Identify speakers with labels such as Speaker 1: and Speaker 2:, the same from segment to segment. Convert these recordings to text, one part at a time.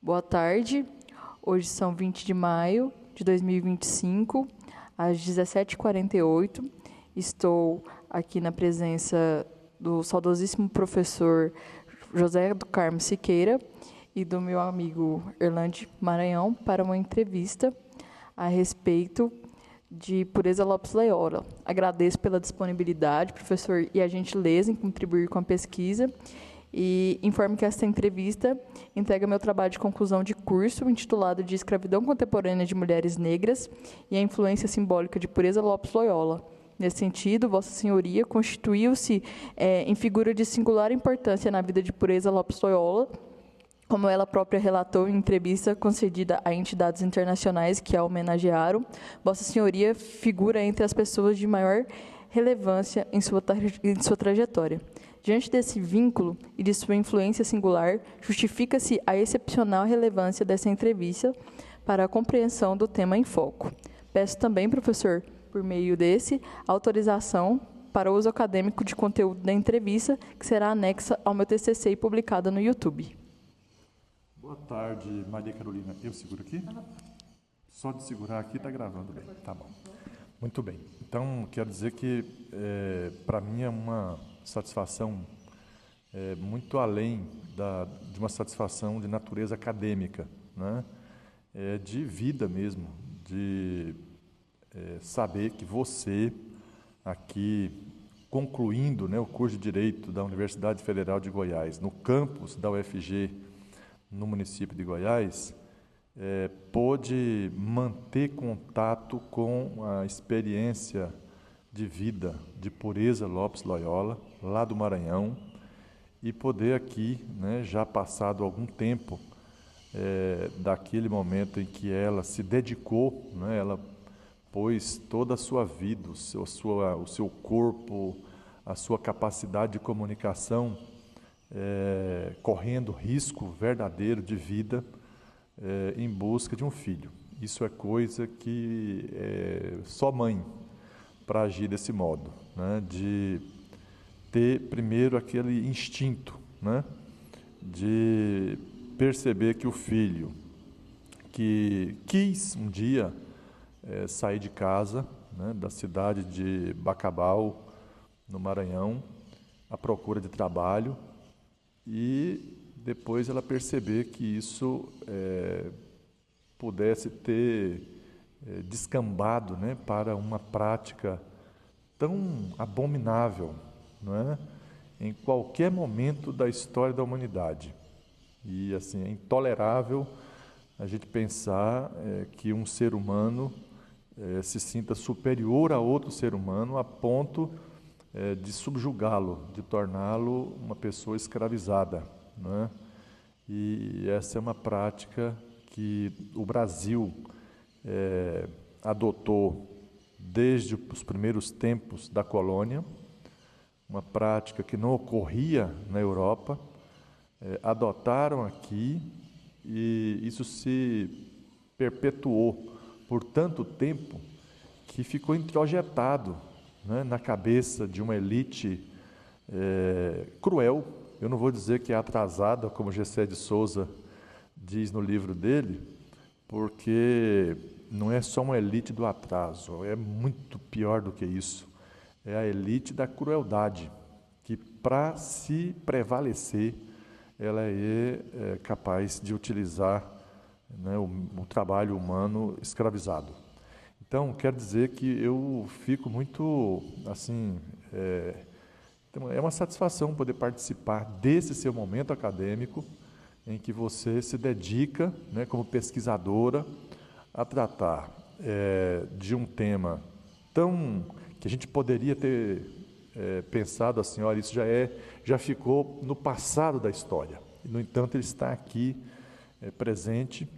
Speaker 1: Boa tarde. Hoje são 20 de maio de 2025, às 17h48. Estou aqui na presença do saudosíssimo professor José do Carmo Siqueira e do meu amigo Erlande Maranhão para uma entrevista a respeito de Pureza Lopes Loyola. Agradeço pela disponibilidade, professor, e a gentileza em contribuir com a pesquisa. E informo que esta entrevista entrega meu trabalho de conclusão de curso, intitulado de Escravidão Contemporânea de Mulheres Negras e a Influência Simbólica de Pureza Lopes Loyola. Nesse sentido, Vossa Senhoria constituiu-se em figura de singular importância na vida de Pureza Lopes Loyola, como ela própria relatou em entrevista concedida a entidades internacionais que a homenagearam. Vossa Senhoria figura entre as pessoas de maior relevância em sua trajetória. Diante desse vínculo e de sua influência singular, justifica-se a excepcional relevância dessa entrevista para a compreensão do tema em foco. Peço também, professor, por meio desse, autorização para uso acadêmico de conteúdo da entrevista, que será anexa ao meu TCC e publicada no YouTube.
Speaker 2: Boa tarde, Maria Carolina. Eu seguro aqui? Só de segurar aqui está gravando bem. Tá bom. Muito bem. Então, quero dizer que, para mim, é uma satisfação muito além de uma satisfação de natureza acadêmica, né? De vida mesmo, de saber que você, aqui, concluindo, né, o curso de Direito da Universidade Federal de Goiás, no campus da UFG, no município de Goiás, pôde manter contato com a experiência de vida de Pureza Lopes Loyola, lá do Maranhão, e poder aqui, né, já passado algum tempo daquele momento em que ela se dedicou, né, ela pôs toda a sua vida, o seu corpo, a sua capacidade de comunicação, correndo risco verdadeiro de vida em busca de um filho. Isso é coisa que só mãe para agir desse modo, né? De ter primeiro aquele instinto, né? De perceber que o filho que quis um dia sair de casa, né, da cidade de Bacabal, no Maranhão, à procura de trabalho, e depois ela perceber que isso pudesse ter descambado, né, para uma prática tão abominável, não é? Em qualquer momento da história da humanidade. E assim, é intolerável a gente pensar que um ser humano se sinta superior a outro ser humano a ponto de subjugá-lo, de torná-lo uma pessoa escravizada, não é? E essa é uma prática que o Brasil adotou desde os primeiros tempos da colônia, uma prática que não ocorria na Europa, adotaram aqui, e isso se perpetuou por tanto tempo que ficou introjetado, né, na cabeça de uma elite cruel. Eu não vou dizer que é atrasada, como Gessé de Souza diz no livro dele, porque não é só uma elite do atraso, é muito pior do que isso. É a elite da crueldade, que para se prevalecer, ela é capaz de utilizar, né, o trabalho humano escravizado. Então, quero dizer que eu fico muito, assim, é uma satisfação poder participar desse seu momento acadêmico, em que você se dedica, né, como pesquisadora, a tratar de um tema tão que a gente poderia ter pensado assim, olha, isso já ficou no passado da história. No entanto, ele está aqui presente,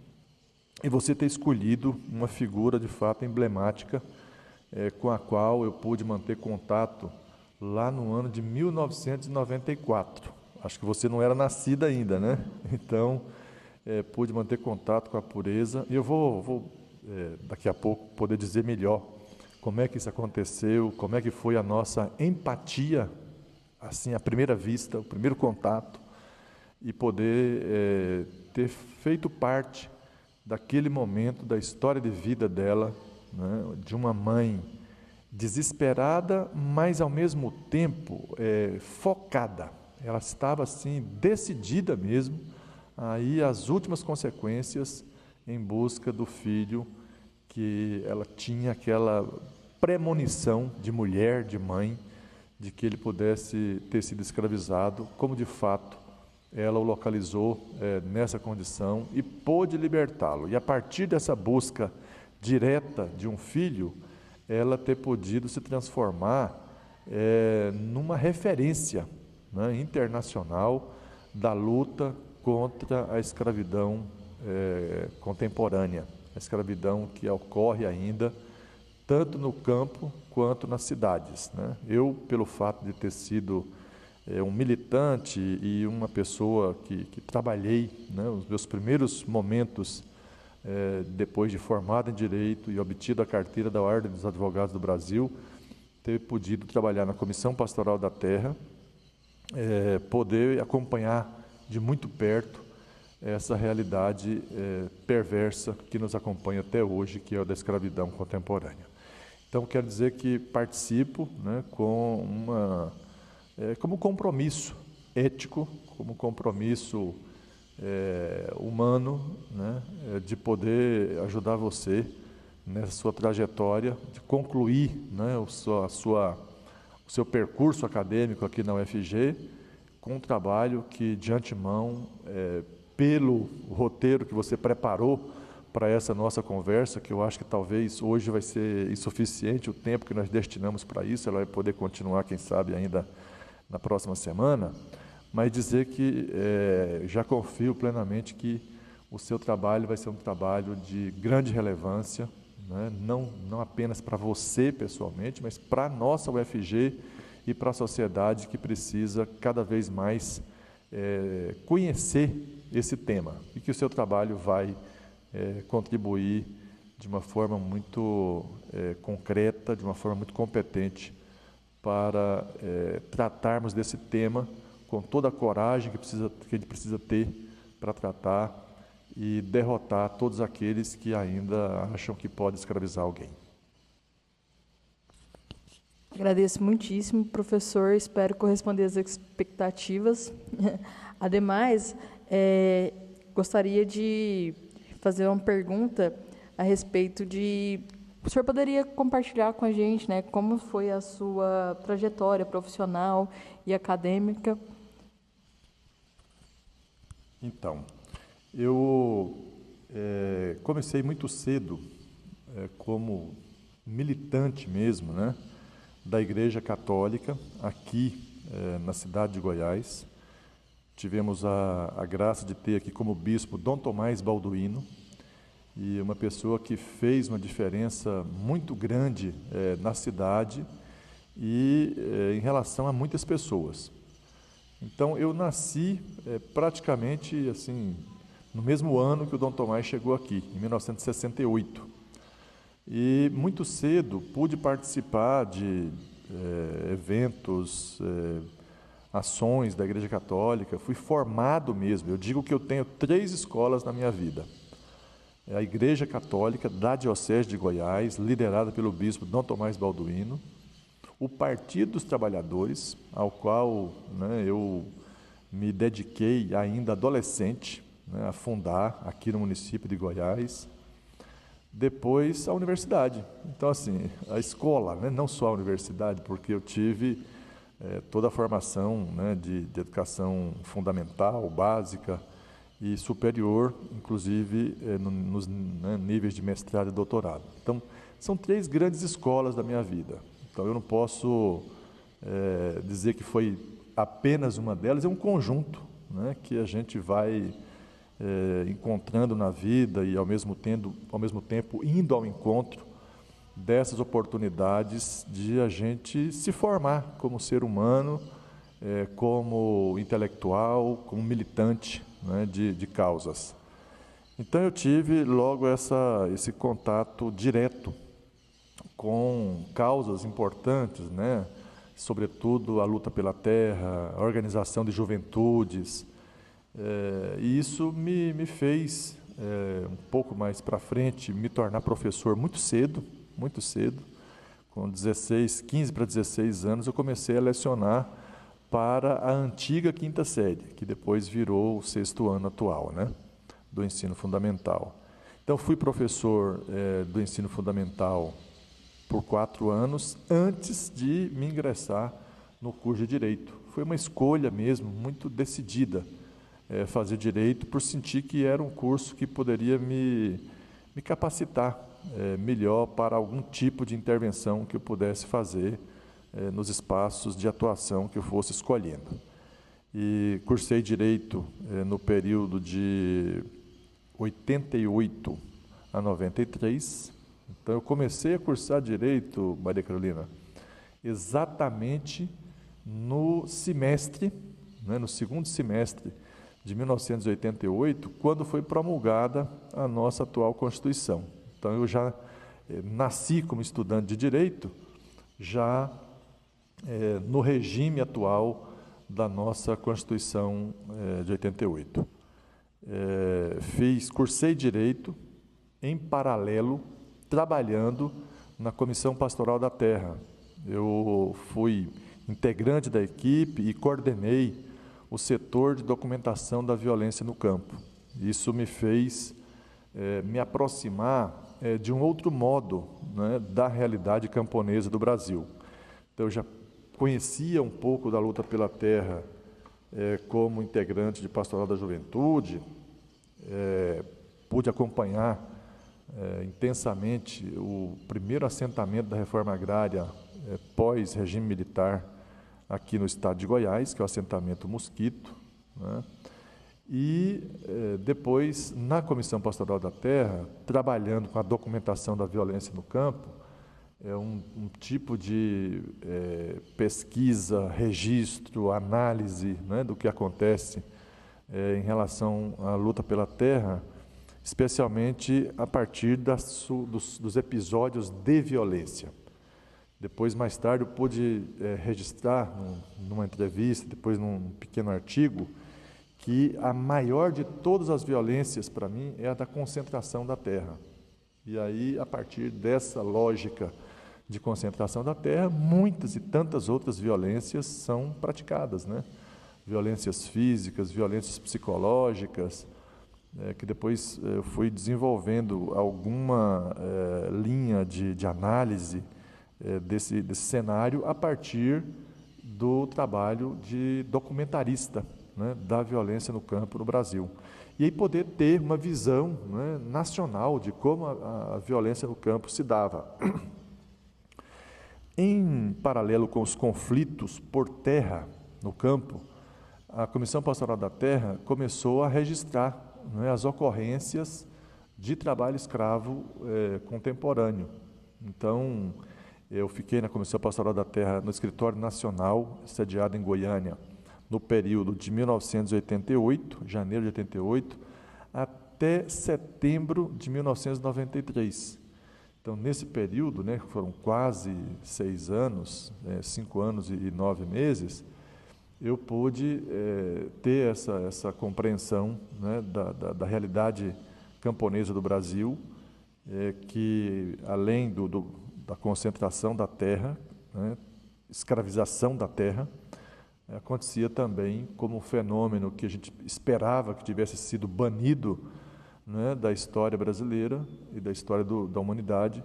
Speaker 2: e você ter escolhido uma figura de fato emblemática com a qual eu pude manter contato lá no ano de 1994. Acho que você não era nascida ainda, né? Então, pude manter contato com a Pureza, e eu vou daqui a pouco poder dizer melhor como é que isso aconteceu, como é que foi a nossa empatia, assim, à primeira vista, o primeiro contato, e poder ter feito parte daquele momento da história de vida dela, né, de uma mãe desesperada, mas ao mesmo tempo focada. Ela estava assim, decidida mesmo a ir às últimas consequências em busca do filho, que ela tinha aquela premonição de mulher, de mãe, de que ele pudesse ter sido escravizado, como de fato ela o localizou nessa condição e pôde libertá-lo. E a partir dessa busca direta de um filho, ela ter podido se transformar numa referência, né, internacional da luta contra a escravidão contemporânea, a escravidão que ocorre ainda tanto no campo quanto nas cidades, né? Eu, pelo fato de ter sido um militante e uma pessoa que trabalhei, né, os meus primeiros momentos depois de formado em Direito e obtido a carteira da Ordem dos Advogados do Brasil, ter podido trabalhar na Comissão Pastoral da Terra, poder acompanhar de muito perto essa realidade perversa que nos acompanha até hoje, que é a da escravidão contemporânea. Então, quero dizer que participo, né, como compromisso ético, como compromisso humano, né, de poder ajudar você nessa sua trajetória, de concluir, né, o seu percurso acadêmico aqui na UFG, com um trabalho que, de antemão, pelo roteiro que você preparou para essa nossa conversa, que eu acho que talvez hoje vai ser insuficiente o tempo que nós destinamos para isso, ela vai poder continuar, quem sabe, ainda na próxima semana, mas dizer que já confio plenamente que o seu trabalho vai ser um trabalho de grande relevância, né? Não apenas para você pessoalmente, mas para a nossa UFG e para a sociedade que precisa cada vez mais conhecer esse tema, e que o seu trabalho vai contribuir de uma forma muito concreta, de uma forma muito competente para tratarmos desse tema com toda a coragem que a gente precisa ter para tratar e derrotar todos aqueles que ainda acham que pode escravizar alguém.
Speaker 1: Agradeço muitíssimo, professor. Espero corresponder às expectativas. Ademais, gostaria de fazer uma pergunta a respeito de... O senhor poderia compartilhar com a gente, né, como foi a sua trajetória profissional e acadêmica?
Speaker 2: Então, eu comecei muito cedo como militante mesmo, né, da Igreja Católica, aqui na cidade de Goiás. Tivemos a graça de ter aqui como bispo Dom Tomás Balduino, e uma pessoa que fez uma diferença muito grande na cidade e em relação a muitas pessoas. Então, eu nasci praticamente assim, no mesmo ano que o Dom Tomás chegou aqui, em 1968. E muito cedo pude participar de eventos, ações da Igreja Católica, fui formado mesmo. Eu digo que eu tenho 3 escolas na minha vida. A Igreja Católica da Diocese de Goiás, liderada pelo bispo Dom Tomás Balduino, o Partido dos Trabalhadores, ao qual, né, eu me dediquei ainda adolescente, né, a fundar aqui no município de Goiás. Depois, a universidade. Então, assim, a escola, né, não só a universidade, porque eu tive toda a formação, né, de educação fundamental, básica e superior, inclusive nos níveis de mestrado e doutorado. Então, são 3 grandes escolas da minha vida. Então, eu não posso dizer que foi apenas uma delas, é um conjunto, né, que a gente vai encontrando na vida e, ao mesmo tempo, indo ao encontro dessas oportunidades de a gente se formar como ser humano, como intelectual, como militante, né, de causas. Então, eu tive logo esse contato direto com causas importantes, né, sobretudo a luta pela terra, a organização de juventudes, E isso me fez, um pouco mais para frente, me tornar professor muito cedo, muito cedo. Com 15 para 16 anos, eu comecei a lecionar para a antiga quinta série, que depois virou o 6º ano atual, né, do ensino fundamental. Então, fui professor do ensino fundamental por 4 anos, antes de me ingressar no curso de Direito. Foi uma escolha mesmo, muito decidida, fazer Direito, por sentir que era um curso que poderia me capacitar melhor para algum tipo de intervenção que eu pudesse fazer nos espaços de atuação que eu fosse escolhendo. E cursei Direito no período de 88 a 93. Então, eu comecei a cursar Direito, Maria Carolina, exatamente no semestre, né, no 2º semestre de 1988, quando foi promulgada a nossa atual Constituição. Então, eu já nasci como estudante de Direito, já no regime atual da nossa Constituição de 88. Cursei Direito em paralelo, trabalhando na Comissão Pastoral da Terra. Eu fui integrante da equipe e coordenei o setor de documentação da violência no campo. Isso me fez me aproximar de um outro modo, né, da realidade camponesa do Brasil. Então, eu já conhecia um pouco da luta pela terra como integrante de Pastoral da Juventude, pude acompanhar intensamente o primeiro assentamento da reforma agrária pós-regime militar aqui no estado de Goiás, que é o assentamento Mosquito, né? E depois, na Comissão Pastoral da Terra, trabalhando com a documentação da violência no campo, um tipo de pesquisa, registro, análise, né, do que acontece em relação à luta pela terra, especialmente a partir dos episódios de violência. Depois, mais tarde, eu pude registrar numa entrevista, depois num pequeno artigo, que a maior de todas as violências, para mim, é a da concentração da terra. E aí, a partir dessa lógica de concentração da terra, muitas e tantas outras violências são praticadas, né? Violências físicas, violências psicológicas, que depois eu fui desenvolvendo alguma linha de análise desse cenário a partir do trabalho de documentarista, né, da violência no campo no Brasil. E aí poder ter uma visão, né, nacional de como a violência no campo se dava. Em paralelo com os conflitos por terra no campo, a Comissão Pastoral da Terra começou a registrar, né, as ocorrências de trabalho escravo contemporâneo. Então, eu fiquei na Comissão Pastoral da Terra no Escritório Nacional, sediado em Goiânia, no período de 1988, janeiro de 88, até setembro de 1993. Então, nesse período, né, foram quase 6 anos, 5 anos e 9 meses, eu pude ter essa compreensão, né, da realidade camponesa do Brasil, que, além da concentração da terra, né, escravização da terra, acontecia também como um fenômeno que a gente esperava que tivesse sido banido, né, da história brasileira e da história da humanidade,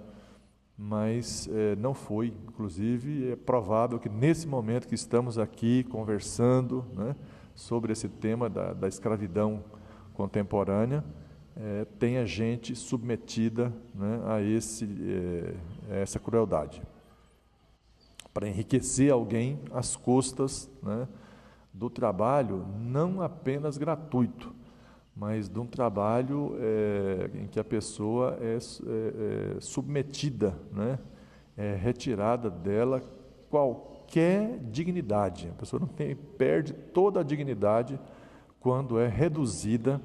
Speaker 2: mas não foi. Inclusive, é provável que nesse momento que estamos aqui conversando, né, sobre esse tema da escravidão contemporânea, tenha gente submetida, né, a essa crueldade, para enriquecer alguém às custas, né, do trabalho não apenas gratuito, mas de um trabalho em que a pessoa é submetida, né, retirada dela qualquer dignidade. A pessoa perde toda a dignidade quando é reduzida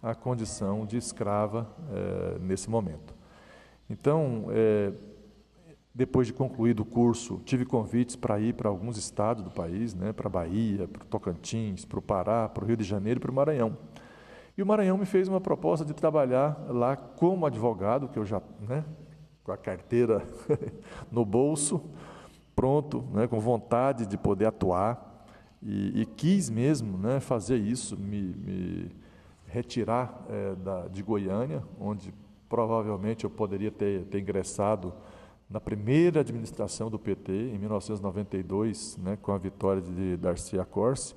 Speaker 2: à condição de escrava nesse momento. Então, Depois de concluído o curso, tive convites para ir para alguns estados do país, né, para a Bahia, para o Tocantins, para o Pará, para o Rio de Janeiro e para o Maranhão. E o Maranhão me fez uma proposta de trabalhar lá como advogado, que eu já, né, com a carteira no bolso, pronto, né, com vontade de poder atuar, e quis mesmo, né, fazer isso, me retirar de Goiânia, onde provavelmente eu poderia ter ingressado na primeira administração do PT, em 1992, né, com a vitória de Darcy Accorsi,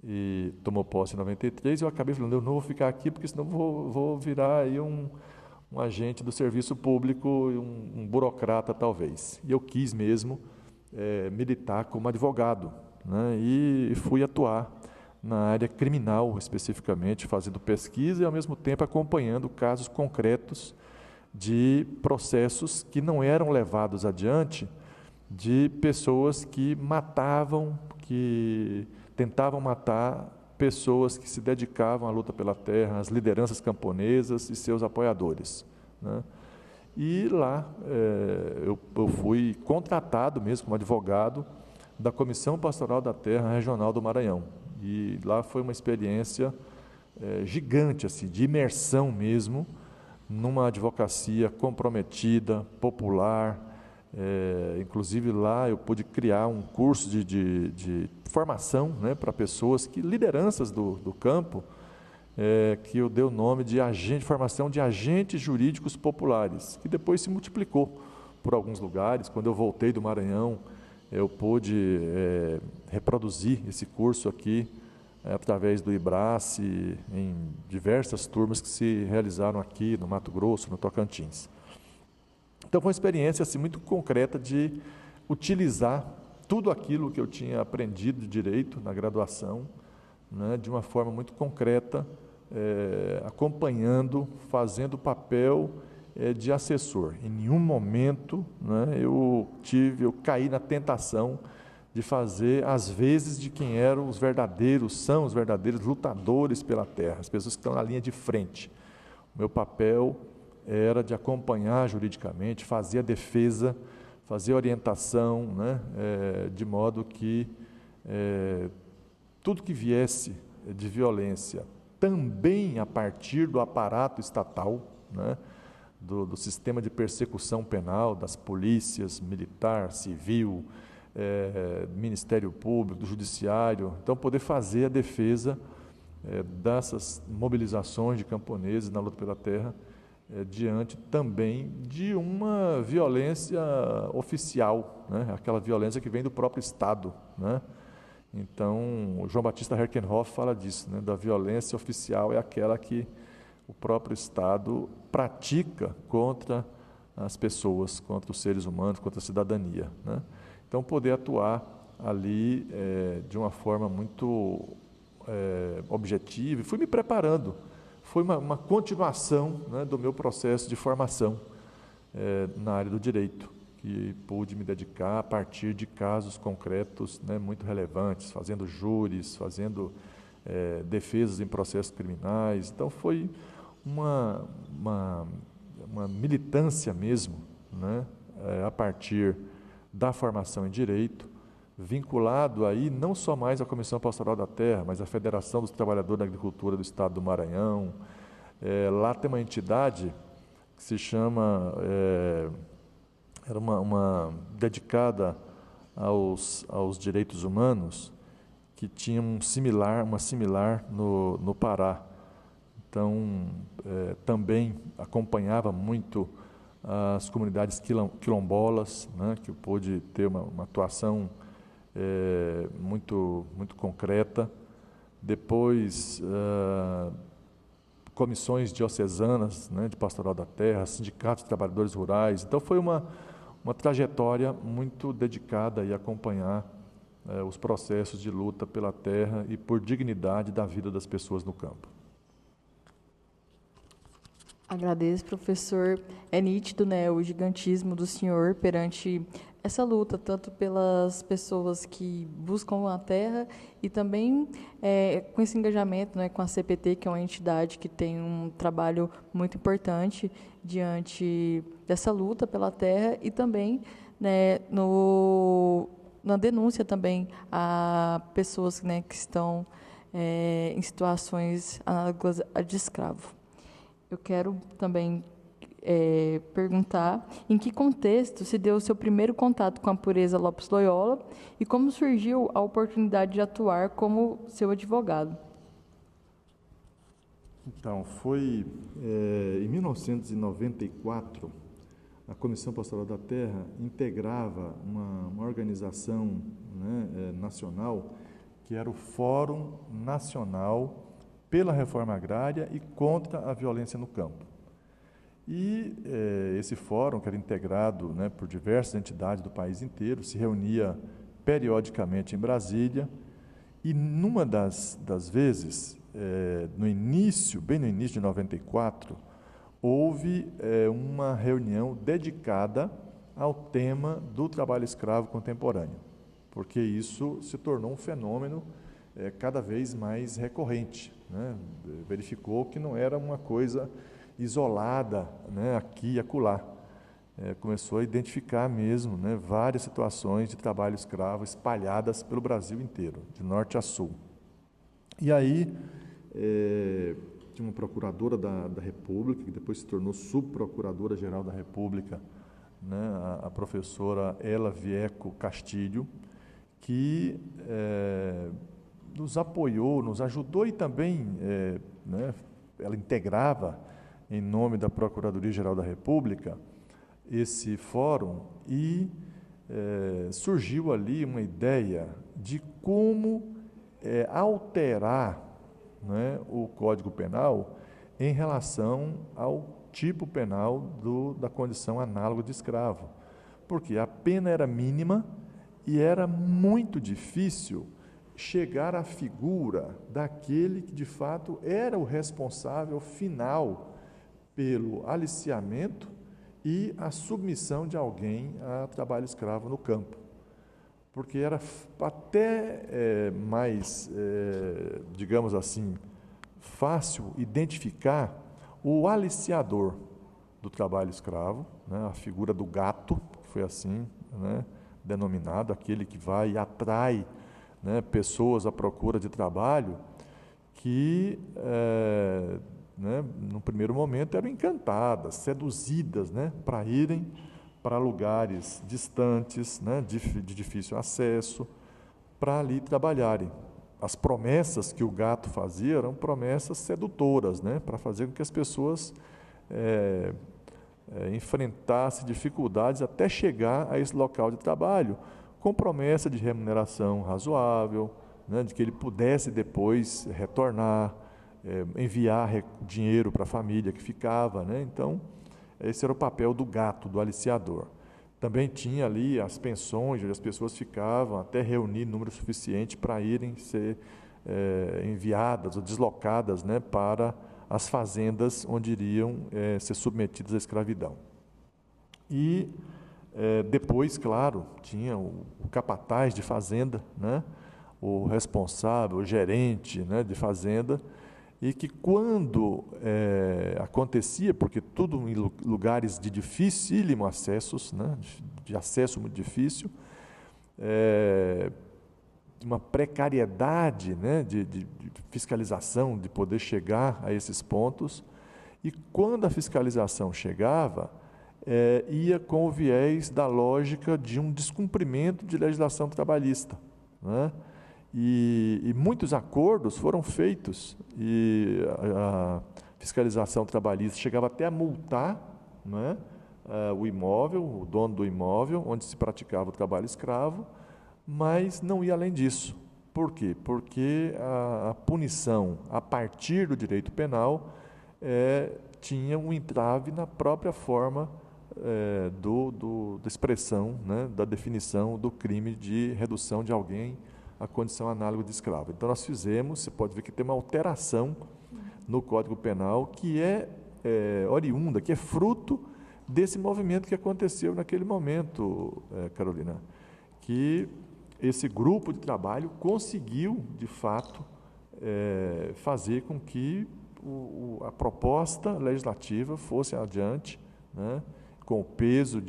Speaker 2: e tomou posse em 93, eu acabei falando, eu não vou ficar aqui, porque senão vou virar aí um agente do serviço público, um burocrata talvez. E eu quis mesmo militar como advogado, né, e fui atuar na área criminal especificamente, fazendo pesquisa e ao mesmo tempo acompanhando casos concretos de processos que não eram levados adiante, de pessoas que matavam, que tentavam matar pessoas que se dedicavam à luta pela terra, as lideranças camponesas e seus apoiadores, né? E lá eu fui contratado mesmo como advogado da Comissão Pastoral da Terra Regional do Maranhão. E lá foi uma experiência gigante, assim, de imersão mesmo, numa advocacia comprometida, popular. Inclusive lá eu pude criar um curso de formação, né, para pessoas, lideranças do campo, que eu dei o nome de formação de agentes jurídicos populares, que depois se multiplicou por alguns lugares. Quando eu voltei do Maranhão, eu pude reproduzir esse curso aqui, através do IBRACE, em diversas turmas que se realizaram aqui no Mato Grosso, no Tocantins. Então foi uma experiência assim, muito concreta de utilizar tudo aquilo que eu tinha aprendido de direito na graduação, né, de uma forma muito concreta, acompanhando, fazendo o papel de assessor. Em nenhum momento, né, eu caí na tentação de fazer às vezes de quem são os verdadeiros lutadores pela terra, as pessoas que estão na linha de frente. O meu papel era de acompanhar juridicamente, fazer a defesa, fazer a orientação, né, de modo que tudo que viesse de violência, também a partir do aparato estatal, né, do sistema de persecução penal, das polícias, militar, civil, Ministério Público, do Judiciário, então poder fazer a defesa dessas mobilizações de camponeses na luta pela terra, diante também de uma violência oficial, né? Aquela violência que vem do próprio Estado, né? Então, o João Batista Herkenhoff fala disso, né? Da violência oficial é aquela que o próprio Estado pratica contra as pessoas, contra os seres humanos, contra a cidadania, né? Então, poder atuar ali de uma forma muito objetiva, e fui me preparando. Foi uma continuação, né, do meu processo de formação na área do direito, que pude me dedicar a partir de casos concretos, né, muito relevantes, fazendo júris, fazendo defesas em processos criminais. Então, foi uma militância mesmo, né, a partir da formação em direito, vinculado aí não só mais à Comissão Pastoral da Terra, mas à Federação dos Trabalhadores da Agricultura do Estado do Maranhão. Lá tem uma entidade que se chama, era uma dedicada aos direitos humanos, que tinha uma similar no Pará. Então, também acompanhava muito as comunidades quilombolas, né, que eu pude ter uma atuação muito concreta. Depois, comissões diocesanas, né, de pastoral da terra, sindicatos de trabalhadores rurais. Então, foi uma trajetória muito dedicada a acompanhar os processos de luta pela terra e por dignidade da vida das pessoas no campo.
Speaker 1: Agradeço, professor. É nítido, né, o gigantismo do senhor perante essa luta, tanto pelas pessoas que buscam a terra e também com esse engajamento, né, com a CPT, que é uma entidade que tem um trabalho muito importante diante dessa luta pela terra e também, né, na denúncia também a pessoas, né, que estão em situações análogas a de escravo. Eu quero também perguntar em que contexto se deu o seu primeiro contato com a Pureza Lopes Loyola e como surgiu a oportunidade de atuar como seu advogado.
Speaker 2: Então, foi em 1994, a Comissão Pastoral da Terra integrava uma organização, né, nacional, que era o Fórum Nacional pela Reforma Agrária e contra a Violência no Campo. E esse fórum, que era integrado, né, por diversas entidades do país inteiro, se reunia periodicamente em Brasília, e numa das vezes, bem no início de 94, houve uma reunião dedicada ao tema do trabalho escravo contemporâneo, porque isso se tornou um fenômeno cada vez mais recorrente, né? Verificou que não era uma coisa isolada, né, aqui e acolá. Começou a identificar mesmo, né, várias situações de trabalho escravo espalhadas pelo Brasil inteiro, de norte a sul. E aí, tinha uma procuradora da República, que depois se tornou subprocuradora-geral da República, né, a professora Ela Vieco Castilho, que nos apoiou, nos ajudou e também, né, ela integrava, em nome da Procuradoria-Geral da República, esse fórum, e surgiu ali uma ideia de como alterar, né, o Código Penal em relação ao tipo penal da condição análoga de escravo, porque a pena era mínima e era muito difícil chegar à figura daquele que de fato era o responsável final pelo aliciamento e a submissão de alguém a trabalho escravo no campo. Porque era até mais, digamos assim, fácil identificar o aliciador do trabalho escravo, né, a figura do gato, que foi assim, né, denominado, aquele que vai e atrai, né, pessoas à procura de trabalho que, né, no primeiro momento, eram encantadas, seduzidas, né, para irem para lugares distantes, né, de difícil acesso, para ali trabalharem. As promessas que o gato fazia eram promessas sedutoras, né, para fazer com que as pessoas enfrentassem dificuldades até chegar a esse local de trabalho, com promessa de remuneração razoável, né, de que ele pudesse depois retornar, enviar dinheiro para a família que ficava, né? Então, esse era o papel do gato, do aliciador. Também tinha ali as pensões, onde as pessoas ficavam até reunir número suficiente para irem ser enviadas ou deslocadas, né, para as fazendas onde iriam ser submetidas à escravidão. E depois, claro, tinha o capataz de fazenda, né, o responsável, o gerente, né, de fazenda, e que quando acontecia, porque tudo em lugares de dificílimo acesso, né, de acesso muito difícil, uma precariedade, né, de fiscalização, de poder chegar a esses pontos, e quando a fiscalização chegava, ia com o viés da lógica de um descumprimento de legislação trabalhista, né? E muitos acordos foram feitos, e a fiscalização trabalhista chegava até a multar, né, o imóvel, o dono do imóvel, onde se praticava o trabalho escravo, mas não ia além disso. Por quê? Porque a punição, a partir do direito penal, tinha um entrave na própria forma da expressão, né, da definição do crime de redução de alguém à condição análoga de escravo. Então, nós fizemos, você pode ver que tem uma alteração no Código Penal que é oriunda, que é fruto desse movimento que aconteceu naquele momento, Carolina, que esse grupo de trabalho conseguiu, de fato, fazer com que a proposta legislativa fosse adiante, né, com o peso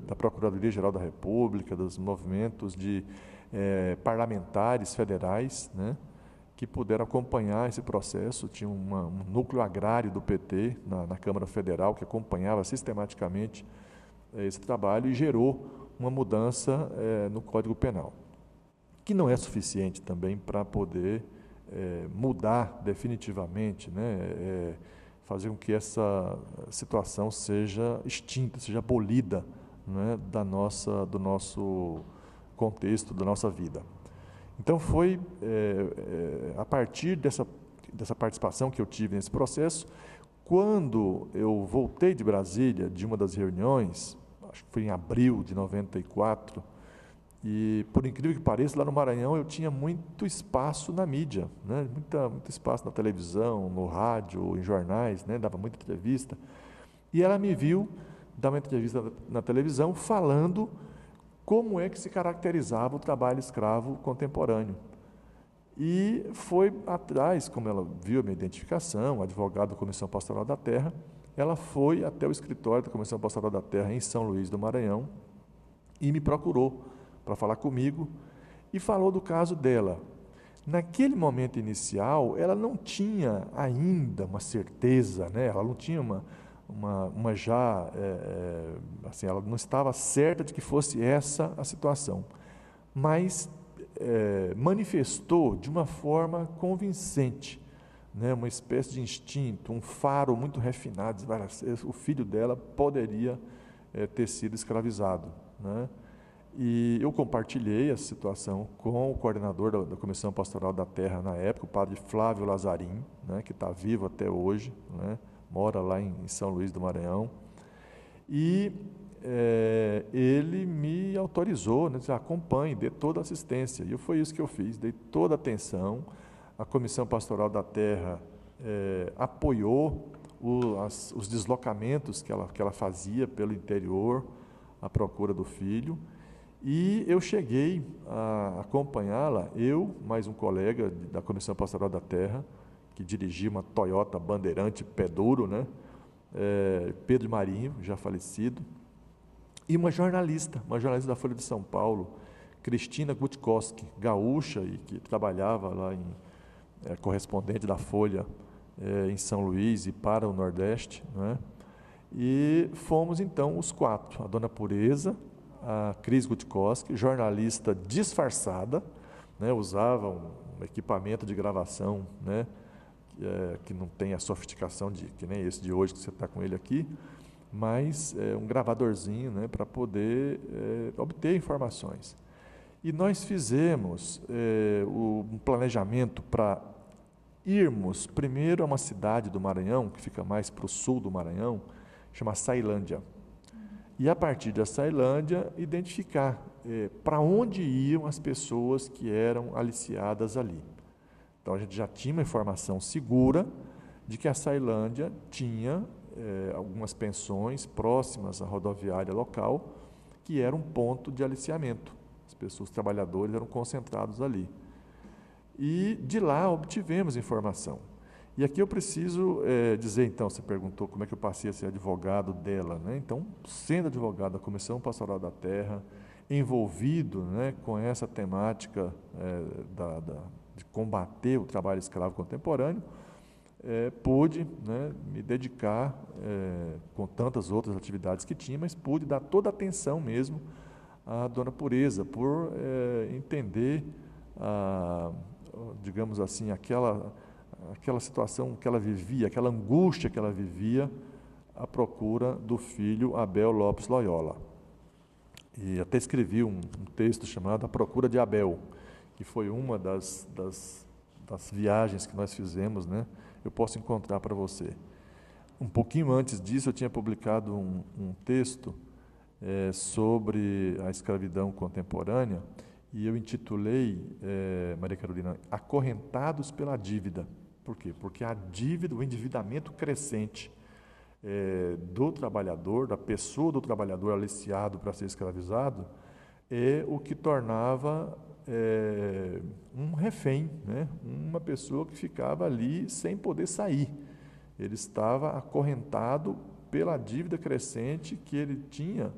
Speaker 2: da Procuradoria-Geral da República, dos movimentos de parlamentares federais, né, que puderam acompanhar esse processo. Tinha um núcleo agrário do PT na Câmara Federal que acompanhava sistematicamente esse trabalho e gerou uma mudança no Código Penal, que não é suficiente também para poder mudar definitivamente, né, fazer com que essa situação seja extinta, seja abolida, né, do nosso contexto, da nossa vida. Então foi a partir dessa participação que eu tive nesse processo, quando eu voltei de Brasília, de uma das reuniões, acho que foi em abril de 94, e, por incrível que pareça, lá no Maranhão eu tinha muito espaço na mídia, né? Muito espaço na televisão, no rádio, em jornais, né? Dava muita entrevista. E ela me viu dar uma entrevista na televisão falando como é que se caracterizava o trabalho escravo contemporâneo. E foi atrás, como ela viu a minha identificação, advogado da Comissão Pastoral da Terra, ela foi até o escritório da Comissão Pastoral da Terra em São Luís do Maranhão e me procurou para falar comigo e falou do caso dela. Naquele momento inicial, ela não tinha ainda uma certeza, né? Ela não tinha assim, ela não estava certa de que fosse essa a situação, mas manifestou de uma forma convincente, né? Uma espécie de instinto, um faro muito refinado. O filho dela poderia ter sido escravizado, né? E eu compartilhei essa situação com o coordenador da Comissão Pastoral da Terra na época, o padre Flávio Lazarim, né, que está vivo até hoje, né, mora lá em São Luís do Maranhão, e ele me autorizou, né, disse, acompanhe, dê toda a assistência, e foi isso que eu fiz, dei toda a atenção. A Comissão Pastoral da Terra apoiou os deslocamentos que ela fazia pelo interior à procura do filho. E eu cheguei a acompanhá-la, eu, mais um colega da Comissão Pastoral da Terra, que dirigia uma Toyota Bandeirante pé duro, né? Pedro Marinho, já falecido, e uma jornalista da Folha de São Paulo, Cristina Gutkowski, gaúcha, e que trabalhava lá correspondente da Folha em São Luís e para o Nordeste, né? E fomos então os quatro, a dona Pureza, a Cris Gutkowski, jornalista disfarçada, né, usava um equipamento de gravação, né, que não tem a sofisticação que nem esse de hoje que você está com ele aqui, mas um gravadorzinho, né, para poder obter informações. E nós fizemos um planejamento para irmos primeiro a uma cidade do Maranhão, que fica mais para o sul do Maranhão, chama Sailândia. E, a partir da Sailândia, identificar para onde iam as pessoas que eram aliciadas ali. Então, a gente já tinha uma informação segura de que a Sailândia tinha algumas pensões próximas à rodoviária local, que era um ponto de aliciamento. As pessoas, os trabalhadores, eram concentrados ali. E, de lá, obtivemos informação. E aqui eu preciso dizer, então, você perguntou como é que eu passei a ser advogado dela, né? Então, sendo advogado da Comissão Pastoral da Terra, envolvido, né, com essa temática de combater o trabalho escravo contemporâneo, pude, né, me dedicar com tantas outras atividades que tinha, mas pude dar toda a atenção mesmo à dona Pureza, por entender, digamos assim, aquela situação que ela vivia, aquela angústia que ela vivia à procura do filho Abel Lopes Loyola. E até escrevi um texto chamado A Procura de Abel, que foi uma das viagens que nós fizemos, né? Eu posso encontrar para você. Um pouquinho antes disso, eu tinha publicado um texto sobre a escravidão contemporânea, e eu intitulei, Maria Carolina, Acorrentados pela Dívida. Por quê? Porque a dívida, o endividamento crescente do trabalhador, da pessoa do trabalhador aliciado para ser escravizado, é o que tornava um refém, né? Uma pessoa que ficava ali sem poder sair. Ele estava acorrentado pela dívida crescente que ele tinha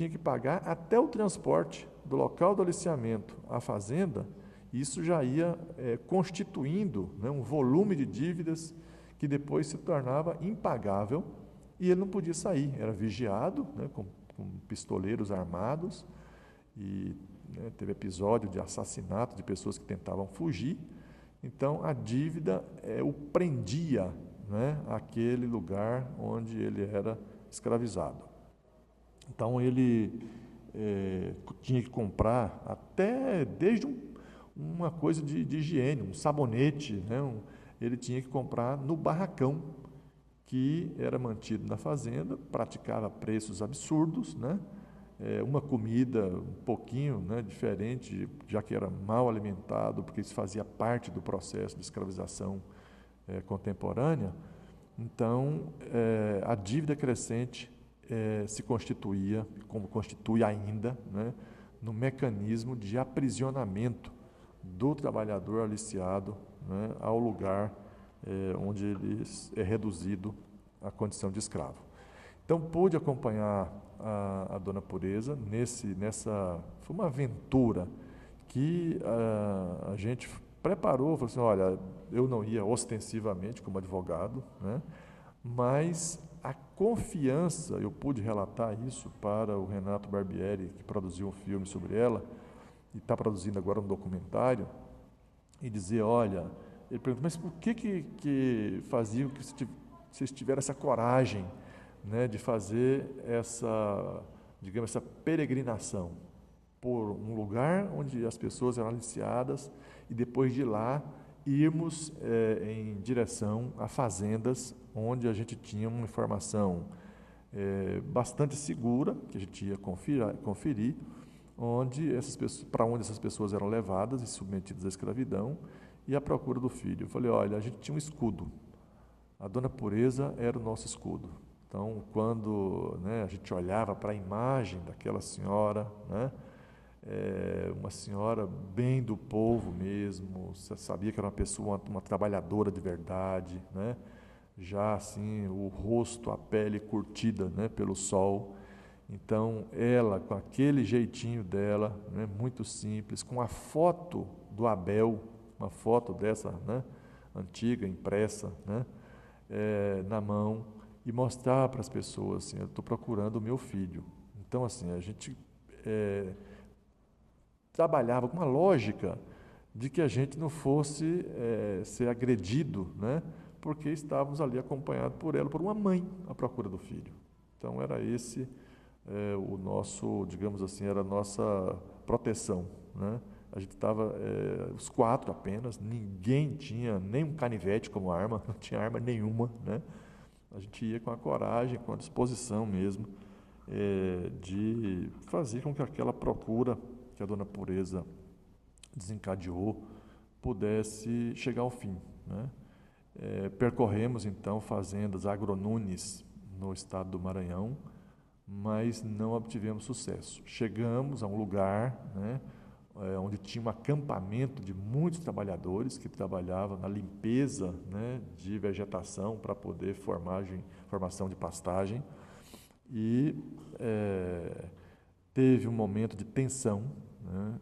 Speaker 2: que pagar até o transporte do local do aliciamento à fazenda. Isso já ia constituindo, né, um volume de dívidas que depois se tornava impagável e ele não podia sair. Era vigiado, né, com pistoleiros armados e, né, teve episódio de assassinato de pessoas que tentavam fugir. Então a dívida o prendia, né, àquele lugar onde ele era escravizado. Então ele tinha que comprar até desde uma coisa de higiene, um sabonete, né, ele tinha que comprar no barracão que era mantido na fazenda, praticava preços absurdos, né, uma comida um pouquinho, né, diferente, já que era mal alimentado, porque isso fazia parte do processo de escravização contemporânea. Então a dívida crescente se constituía, como constitui ainda, né, no mecanismo de aprisionamento do trabalhador aliciado, né, ao lugar onde ele é reduzido à condição de escravo. Então, pude acompanhar a Dona Pureza nessa... Foi uma aventura que a gente preparou, falou assim, olha, eu não ia ostensivamente como advogado, né, mas a confiança, eu pude relatar isso para o Renato Barbieri, que produziu um filme sobre ela, e está produzindo agora um documentário, e dizer, olha, ele perguntou, mas por que fazia que vocês tiveram essa coragem, né, de fazer essa, digamos, essa peregrinação por um lugar onde as pessoas eram aliciadas e depois de lá irmos em direção a fazendas onde a gente tinha uma informação bastante segura, que a gente ia conferir, para onde essas pessoas eram levadas e submetidas à escravidão e à procura do filho. Eu falei, olha, a gente tinha um escudo, a Dona Pureza era o nosso escudo. Então, quando, né, a gente olhava para a imagem daquela senhora, né, uma senhora bem do povo mesmo, você sabia que era uma pessoa, uma trabalhadora de verdade, né? Já assim, o rosto, a pele curtida, né, pelo sol. Então, ela, com aquele jeitinho dela, né, muito simples, com a foto do Abel, uma foto dessa, né, antiga, impressa, né, na mão, e mostrar para as pessoas, assim, eu estou procurando o meu filho. Então, assim, a gente trabalhava com uma lógica de que a gente não fosse ser agredido, né, porque estávamos ali acompanhados por ela, por uma mãe, à procura do filho. Então, era esse o nosso, digamos assim, era a nossa proteção, né? A gente estava, os quatro apenas, ninguém tinha nem um canivete como arma, não tinha arma nenhuma, né? A gente ia com a coragem, com a disposição mesmo, de fazer com que aquela procura que a Dona Pureza desencadeou pudesse chegar ao fim, né? Percorremos então fazendas agronunes no estado do Maranhão, mas não obtivemos sucesso. Chegamos a um lugar, né, onde tinha um acampamento de muitos trabalhadores que trabalhavam na limpeza, né, de vegetação para poder formação de pastagem, e teve um momento de tensão, né,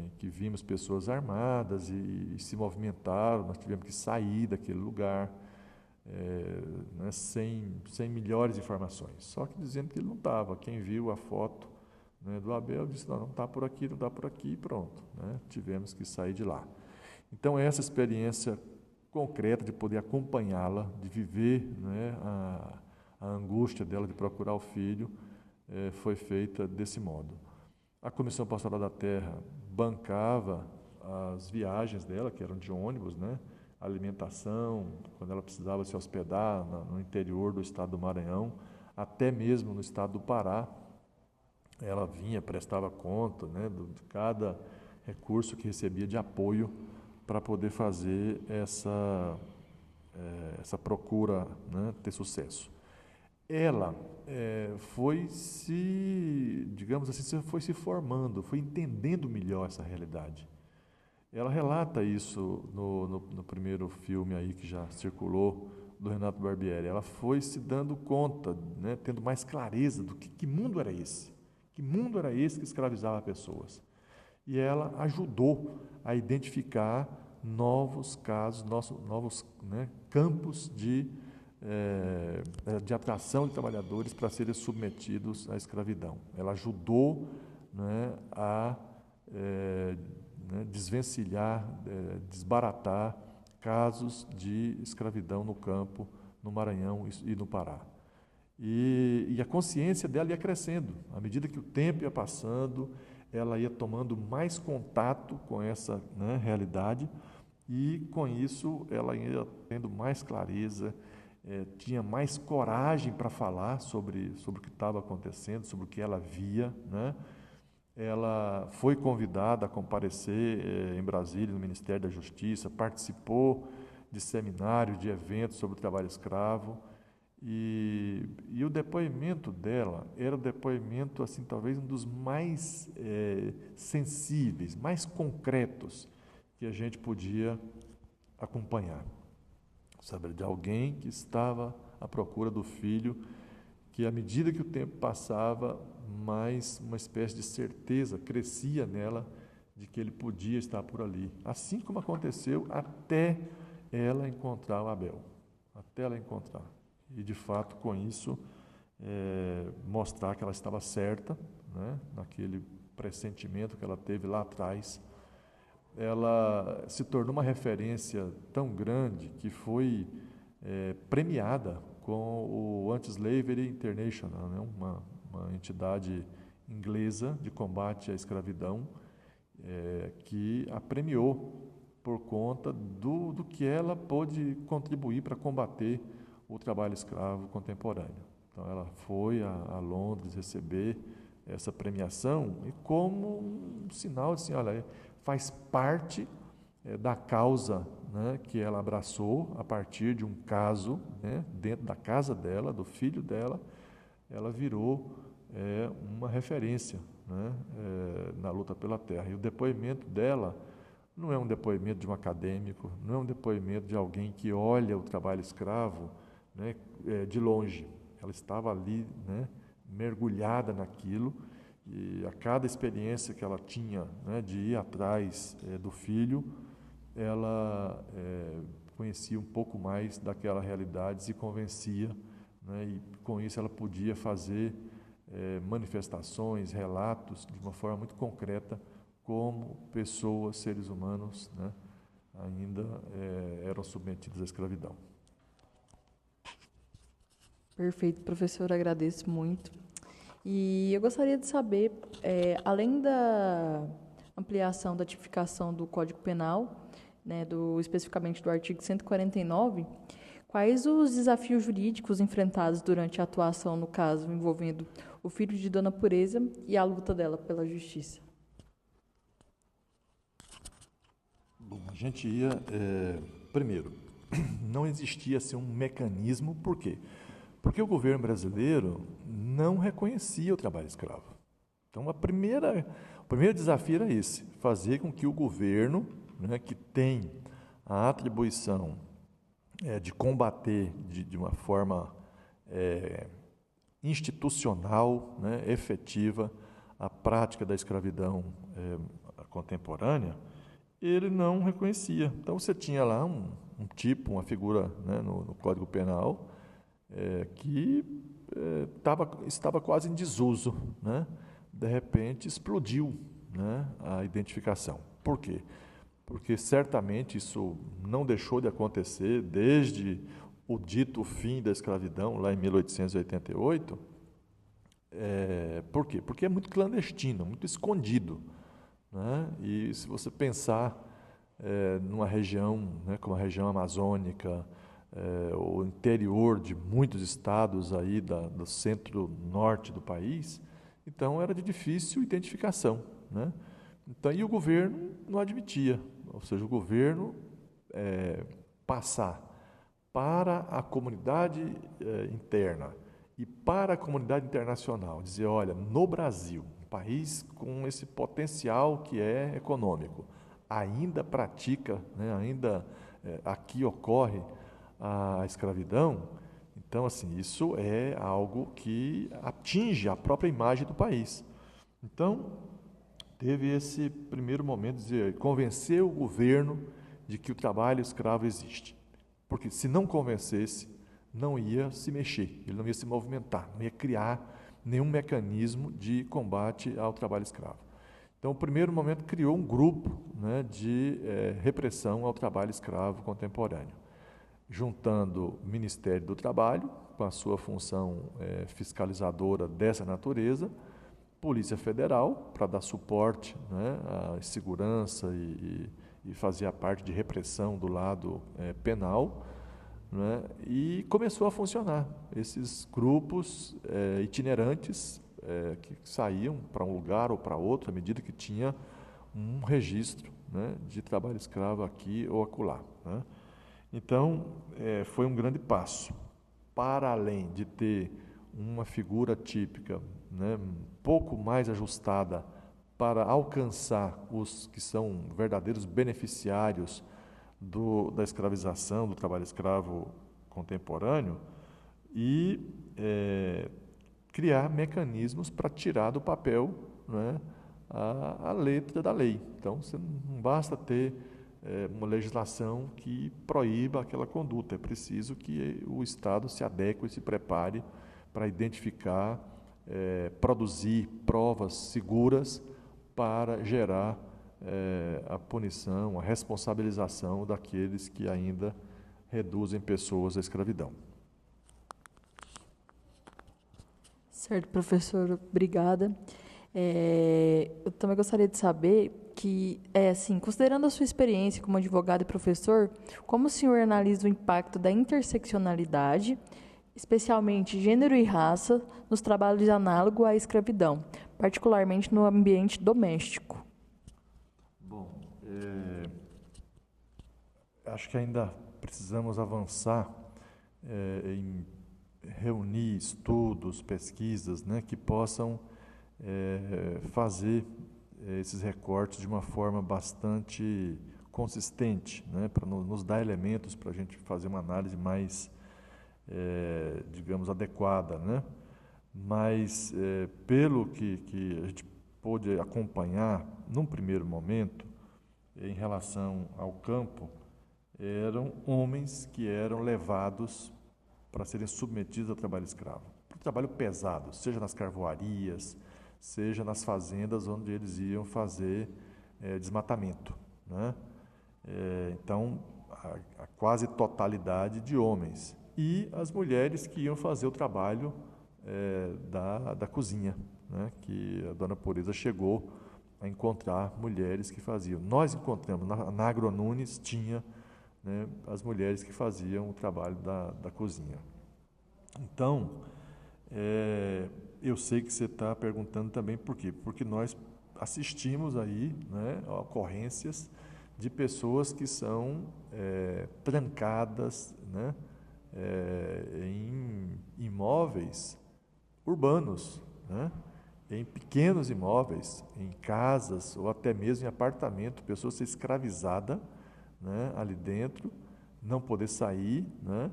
Speaker 2: em que vimos pessoas armadas e se movimentaram, nós tivemos que sair daquele lugar, né, sem melhores informações, só que dizendo que ele não estava. Quem viu a foto, né, do Abel disse, não está por aqui, não está por aqui, e pronto, né, tivemos que sair de lá. Então essa experiência concreta de poder acompanhá-la, de viver, né, a angústia dela de procurar o filho, foi feita desse modo. A Comissão Pastoral da Terra bancava as viagens dela, que eram de ônibus, né, alimentação, quando ela precisava se hospedar no interior do estado do Maranhão, até mesmo no estado do Pará, ela vinha, prestava conta, né, de cada recurso que recebia de apoio para poder fazer essa procura, né, ter sucesso. Ela foi se, digamos assim, foi se formando, foi entendendo melhor essa realidade. Ela relata isso no primeiro filme aí que já circulou, do Renato Barbieri. Ela foi se dando conta, né, tendo mais clareza do que mundo era esse. Que mundo era esse que escravizava pessoas. E ela ajudou a identificar novos casos, novos, né, campos de atração de trabalhadores para serem submetidos à escravidão. Ela ajudou, né, a desvencilhar, desbaratar casos de escravidão no campo, no Maranhão e no Pará. E a consciência dela ia crescendo. À medida que o tempo ia passando, ela ia tomando mais contato com essa, né, realidade, e com isso ela ia tendo mais clareza, tinha mais coragem para falar sobre o que estava acontecendo, sobre o que ela via, né? Ela foi convidada a comparecer em Brasília, no Ministério da Justiça, participou de seminários, de eventos sobre o trabalho escravo, e o depoimento dela era o depoimento, assim, talvez um dos mais sensíveis, mais concretos que a gente podia acompanhar, sabe, de alguém que estava à procura do filho, que à medida que o tempo passava, mais uma espécie de certeza crescia nela de que ele podia estar por ali, assim como aconteceu até ela encontrar o Abel, até ela encontrar. E, de fato, com isso, mostrar que ela estava certa, né, naquele pressentimento que ela teve lá atrás. Ela se tornou uma referência tão grande que foi premiada com o Anti-Slavery International, né, uma entidade inglesa de combate à escravidão, que a premiou por conta do que ela pôde contribuir para combater o trabalho escravo contemporâneo. Então, ela foi a Londres receber essa premiação e como um sinal assim, olha, faz parte da causa, né, que ela abraçou a partir de um caso, né, dentro da casa dela, do filho dela. Ela virou uma referência, né, na luta pela terra. E o depoimento dela não é um depoimento de um acadêmico, não é um depoimento de alguém que olha o trabalho escravo, né, de longe. Ela estava ali, né, mergulhada naquilo, e a cada experiência que ela tinha, né, de ir atrás do filho, ela conhecia um pouco mais daquela realidade, se convencia, né, e com isso ela podia fazer manifestações, relatos de uma forma muito concreta, como pessoas, seres humanos, né, ainda eram submetidos à escravidão.
Speaker 1: Perfeito, professor, agradeço muito. E eu gostaria de saber, além da ampliação da tipificação do Código Penal, né, especificamente do artigo 149, quais os desafios jurídicos enfrentados durante a atuação no caso envolvendo o filho de Dona Pureza e a luta dela pela justiça?
Speaker 2: Bom, a gente ia... primeiro, não existia assim, um mecanismo, por quê? Porque o governo brasileiro não reconhecia o trabalho escravo. Então, o primeiro desafio era esse, fazer com que o governo, né, que tem a atribuição de combater de uma forma institucional, né, efetiva, a prática da escravidão contemporânea, ele não reconhecia. Então, você tinha lá um tipo, uma figura, né, no Código Penal, que estava quase em desuso, né? De repente explodiu, né, a identificação. Por quê? Porque certamente isso não deixou de acontecer desde o dito fim da escravidão, lá em 1888. Por quê? Porque é muito clandestino, muito escondido, né? E se você pensar numa região, né, como a região amazônica, o interior de muitos estados aí do centro-norte do país, então era de difícil identificação, né? Então, e o governo não admitia, ou seja, o governo passar para a comunidade interna e para a comunidade internacional, dizer, olha, no Brasil, um país com esse potencial que é econômico, ainda pratica, né, ainda aqui ocorre a escravidão. Então, assim, isso é algo que atinge a própria imagem do país. Então, teve esse primeiro momento de dizer, convencer o governo de que o trabalho escravo existe. Porque se não convencesse, não ia se mexer, ele não ia se movimentar, não ia criar nenhum mecanismo de combate ao trabalho escravo. Então, o primeiro momento criou um grupo, né, de repressão ao trabalho escravo contemporâneo, juntando o Ministério do Trabalho, com a sua função fiscalizadora dessa natureza, Polícia Federal, para dar suporte, né, à segurança e fazer a parte de repressão do lado penal, né, e começou a funcionar esses grupos itinerantes que saíam para um lugar ou para outro à medida que tinha um registro, né, de trabalho escravo aqui ou acolá, né. Então, foi um grande passo. Para além de ter uma figura típica, né, um pouco mais ajustada para alcançar os que são verdadeiros beneficiários da escravização, do trabalho escravo contemporâneo, e criar mecanismos para tirar do papel, né, a letra da lei. Então, você não basta ter uma legislação que proíba aquela conduta, é preciso que o Estado se adeque e se prepare para identificar, produzir provas seguras para gerar a punição, a responsabilização daqueles que ainda reduzem pessoas à escravidão.
Speaker 1: Certo, professor, obrigada. Eu também gostaria de saber que, assim, considerando a sua experiência como advogado e professor, como o senhor analisa o impacto da interseccionalidade, especialmente gênero e raça, nos trabalhos análogos à escravidão, particularmente no ambiente doméstico?
Speaker 2: Bom, acho que ainda precisamos avançar em reunir estudos, pesquisas, né, que possam fazer esses recortes de uma forma bastante consistente, né, para nos dar elementos para a gente fazer uma análise mais, digamos, adequada, né? Mas, pelo que a gente pôde acompanhar, num primeiro momento, em relação ao campo, eram homens que eram levados para serem submetidos ao trabalho escravo, para o trabalho pesado, seja nas carvoarias, seja nas fazendas onde eles iam fazer desmatamento, né? Então, a quase totalidade de homens. E as mulheres que iam fazer o trabalho da cozinha, né? Que a dona Pureza chegou a encontrar mulheres que faziam. Nós encontramos, na Agronunes tinha, né, as mulheres que faziam o trabalho da cozinha. Então, eu sei que você está perguntando também por quê? Porque nós assistimos aí, né, a ocorrências de pessoas que são trancadas, né, em imóveis urbanos, né, em pequenos imóveis, em casas ou até mesmo em apartamento, pessoa ser escravizada, né, ali dentro, não poder sair, né,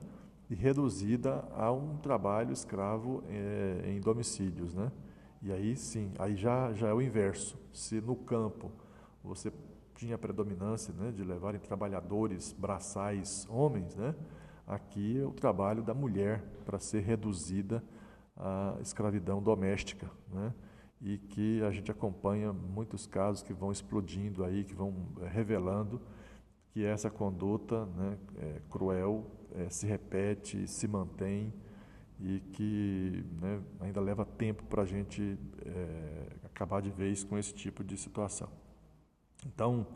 Speaker 2: e reduzida a um trabalho escravo em domicílios, né? E aí sim, aí já é o inverso. Se no campo você tinha a predominância, né, de levarem trabalhadores braçais homens, né, aqui é o trabalho da mulher para ser reduzida à escravidão doméstica, né? E que a gente acompanha muitos casos que vão explodindo aí, que vão revelando que essa conduta, né, cruel se repete, se mantém e que, né, ainda leva tempo para a gente acabar de vez com esse tipo de situação. Então,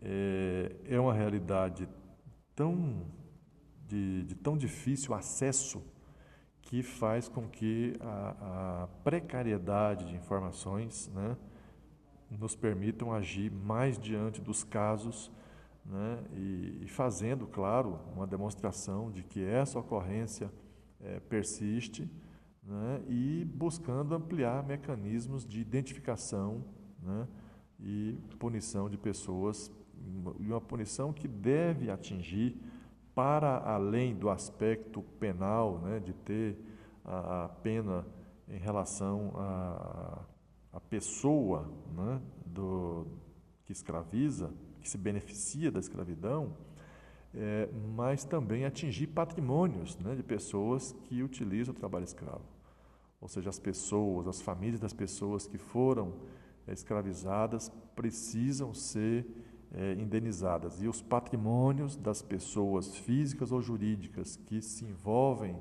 Speaker 2: é uma realidade de tão difícil acesso que faz com que a precariedade de informações, né, nos permitam agir mais diante dos casos né, e fazendo, claro, uma demonstração de que essa ocorrência persiste, né, e buscando ampliar mecanismos de identificação, né, e punição de pessoas, e uma punição que deve atingir, para além do aspecto penal, né, de ter a pena em relação à pessoa, né, que escraviza, que se beneficia da escravidão, mas também atingir patrimônios, né, de pessoas que utilizam o trabalho escravo. Ou seja, as pessoas, as famílias das pessoas que foram escravizadas precisam ser indenizadas. E os patrimônios das pessoas físicas ou jurídicas que se envolvem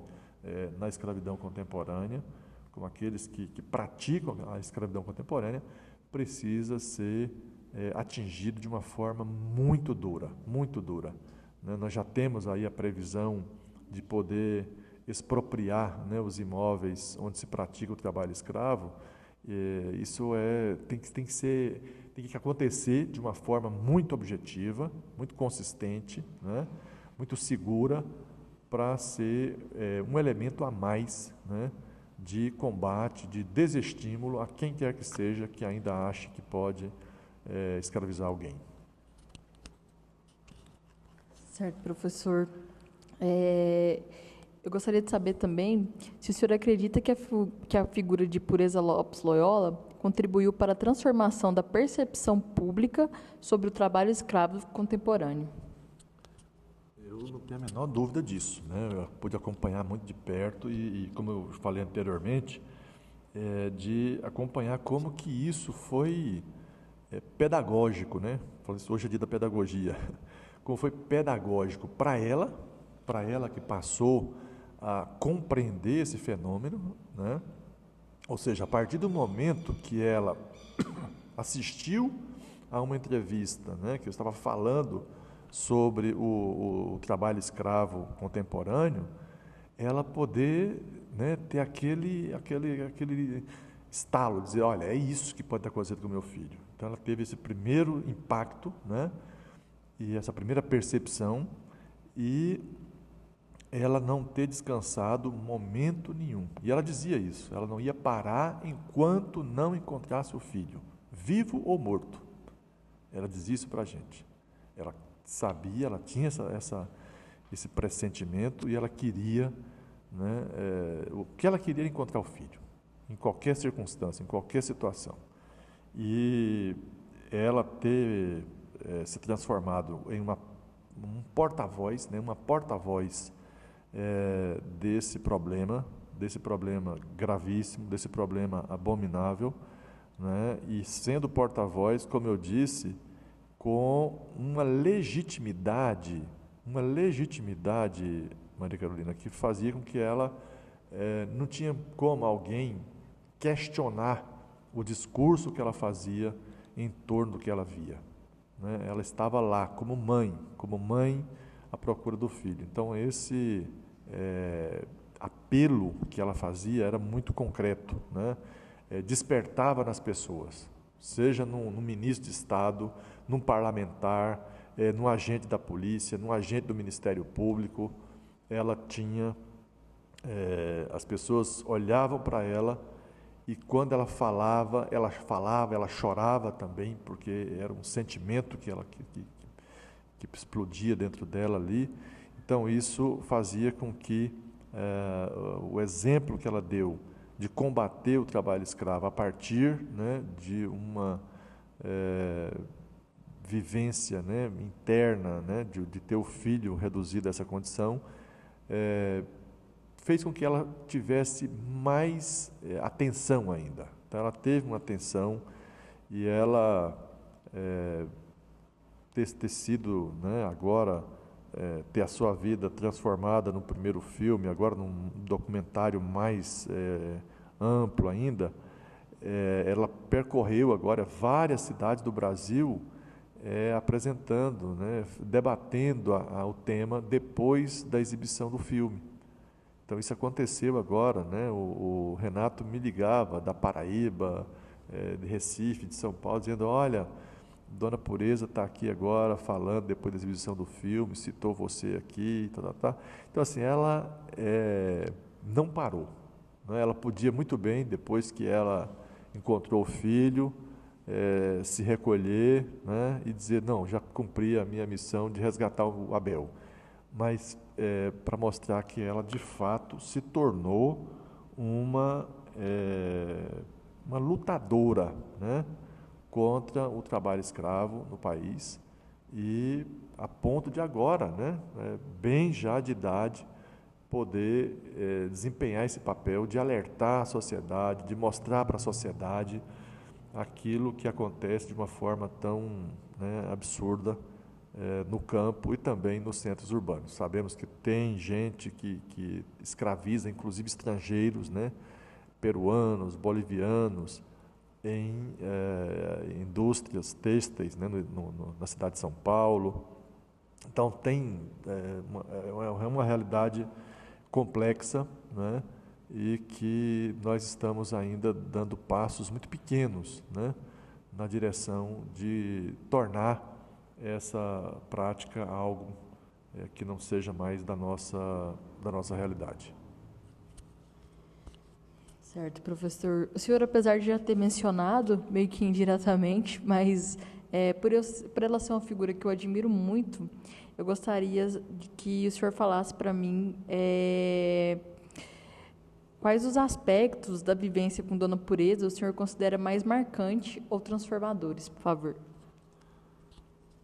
Speaker 2: na escravidão contemporânea, como aqueles que praticam a escravidão contemporânea, precisa ser atingido de uma forma muito dura, muito dura. Né? Nós já temos aí a previsão de poder expropriar, né, os imóveis onde se pratica o trabalho escravo. Isso tem que acontecer de uma forma muito objetiva, muito consistente, né, muito segura, para ser um elemento a mais, né, de combate, de desestímulo a quem quer que seja que ainda ache que pode escravizar alguém.
Speaker 1: Certo, professor. Eu gostaria de saber também se o senhor acredita que a figura de Pureza Lopes Loyola contribuiu para a transformação da percepção pública sobre o trabalho escravo contemporâneo.
Speaker 2: Eu não tenho a menor dúvida disso, né? Eu pude acompanhar muito de perto e como eu falei anteriormente, de acompanhar como que isso foi pedagógico, né? Hoje é dia da pedagogia. Como foi pedagógico para ela que passou a compreender esse fenômeno, né? Ou seja, a partir do momento que ela assistiu a uma entrevista, né, que eu estava falando sobre o trabalho escravo contemporâneo, ela poder, né, ter aquele estalo, dizer, olha, é isso que pode estar acontecendo com o meu filho. Então ela teve esse primeiro impacto, né, e essa primeira percepção, e ela não ter descansado momento nenhum. E ela dizia isso, ela não ia parar enquanto não encontrasse o filho, vivo ou morto. Ela dizia isso para a gente. Ela sabia, ela tinha esse pressentimento e ela queria, né, o que ela queria era encontrar o filho, em qualquer circunstância, em qualquer situação. E ela ter se transformado em um porta-voz, né, uma porta-voz desse problema gravíssimo, desse problema abominável, né? E sendo porta-voz, como eu disse, com uma legitimidade, Maria Carolina, que fazia com que ela não tinha como alguém questionar o discurso que ela fazia em torno do que ela via, né? Ela estava lá como mãe à procura do filho. Então esse apelo que ela fazia era muito concreto, né? Despertava nas pessoas, seja num ministro de Estado, num parlamentar, num agente da polícia, num agente do Ministério Público. Ela tinha, as pessoas olhavam para ela e quando ela falava, ela chorava também, porque era um sentimento que explodia dentro dela ali. Então isso fazia com que o exemplo que ela deu de combater o trabalho escravo a partir, né, de uma vivência, né, interna, né, de ter o filho reduzido a essa condição, fez com que ela tivesse mais atenção ainda. Então ela teve uma atenção e ela ter sido, né, agora ter a sua vida transformada no primeiro filme, agora num documentário mais amplo ainda. Ela percorreu agora várias cidades do Brasil, apresentando, né, debatendo o tema depois da exibição do filme. Então isso aconteceu agora, né? O Renato me ligava da Paraíba, de Recife, de São Paulo, dizendo, olha, Dona Pureza está aqui agora falando depois da exibição do filme, citou você aqui, tá. Então, assim, ela não parou, né? Ela podia muito bem, depois que ela encontrou o filho, se recolher, né? E dizer, não, já cumpri a minha missão de resgatar o Abel. Mas para mostrar que ela, de fato, se tornou uma lutadora, né? Contra o trabalho escravo no país, e a ponto de agora, né, bem já de idade, poder desempenhar esse papel de alertar a sociedade, de mostrar para a sociedade aquilo que acontece de uma forma tão, né, absurda no campo e também nos centros urbanos. Sabemos que tem gente que escraviza, inclusive estrangeiros, né, peruanos, bolivianos, em indústrias têxteis, né, na cidade de São Paulo. Então, é uma realidade complexa, né, e que nós estamos ainda dando passos muito pequenos, né, na direção de tornar essa prática algo que não seja mais da nossa realidade.
Speaker 1: Certo, professor. O senhor, apesar de já ter mencionado, meio que indiretamente, mas por ela ser uma figura que eu admiro muito, eu gostaria de que o senhor falasse para mim quais os aspectos da vivência com Dona Pureza o senhor considera mais marcante ou transformadores, por favor.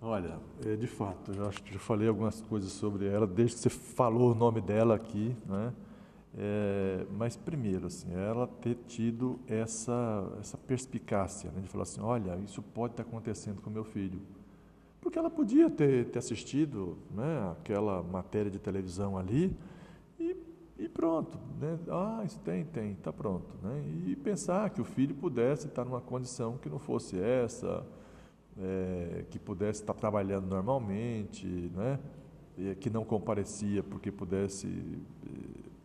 Speaker 2: Olha, de fato, eu acho que já falei algumas coisas sobre ela, desde que você falou o nome dela aqui, né? Mas primeiro, assim, ela ter tido essa perspicácia, né, de falar assim, olha, isso pode estar acontecendo com meu filho, porque ela podia ter assistido, né, aquela matéria de televisão ali e pronto, né? Isso tem, está pronto, né? E pensar que o filho pudesse estar numa condição que não fosse essa, que pudesse estar trabalhando normalmente, né, que não comparecia porque pudesse,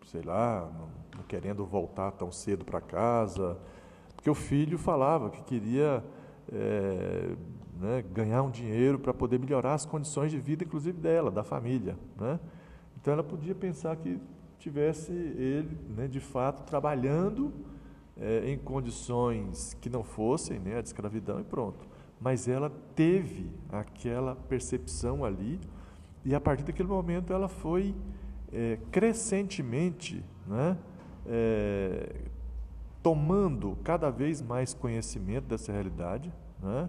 Speaker 2: sei lá, não querendo voltar tão cedo para casa, porque o filho falava que queria né, ganhar um dinheiro para poder melhorar as condições de vida, inclusive dela, da família, né? Então ela podia pensar que tivesse ele, né, de fato, trabalhando em condições que não fossem, né, a de escravidão, e pronto. Mas ela teve aquela percepção ali, e a partir daquele momento ela foi crescentemente, né, tomando cada vez mais conhecimento dessa realidade, né,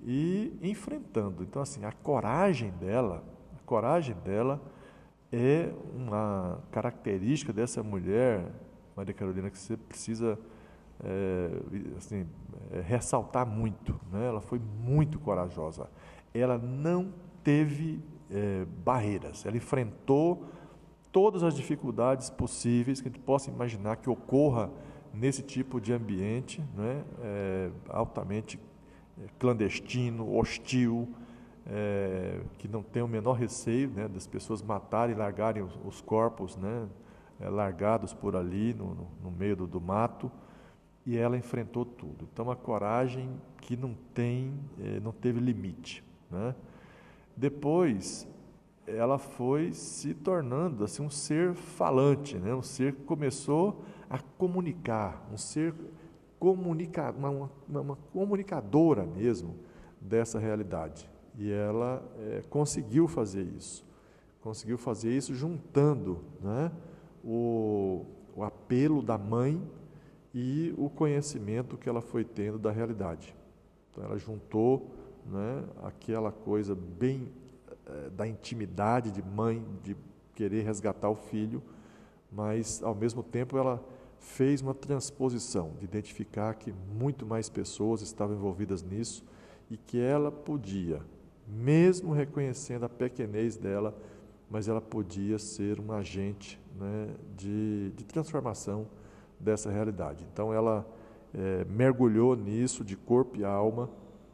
Speaker 2: e enfrentando. Então, assim, a coragem dela é uma característica dessa mulher, Maria Carolina, que você precisa ressaltar muito, né? Ela foi muito corajosa. Ela não teve barreiras. Ela enfrentou todas as dificuldades possíveis que a gente possa imaginar que ocorra nesse tipo de ambiente, né? Altamente clandestino, hostil, que não tem o menor receio, né, das pessoas matarem e largarem os corpos, né, largados por ali no meio do mato, e ela enfrentou tudo. Então, a coragem que não teve limite, né? Depois, ela foi se tornando assim, um ser falante, né? Um ser que começou a comunicar, um ser uma comunicadora mesmo dessa realidade. E ela conseguiu fazer isso juntando, né, o apelo da mãe e o conhecimento que ela foi tendo da realidade. Então ela juntou, né, aquela coisa bem da intimidade de mãe, de querer resgatar o filho, mas ao mesmo tempo ela fez uma transposição, de identificar que muito mais pessoas estavam envolvidas nisso e que ela podia, mesmo reconhecendo a pequenez dela, mas ela podia ser um agente, né, de transformação dessa realidade. Então ela mergulhou nisso de corpo e alma,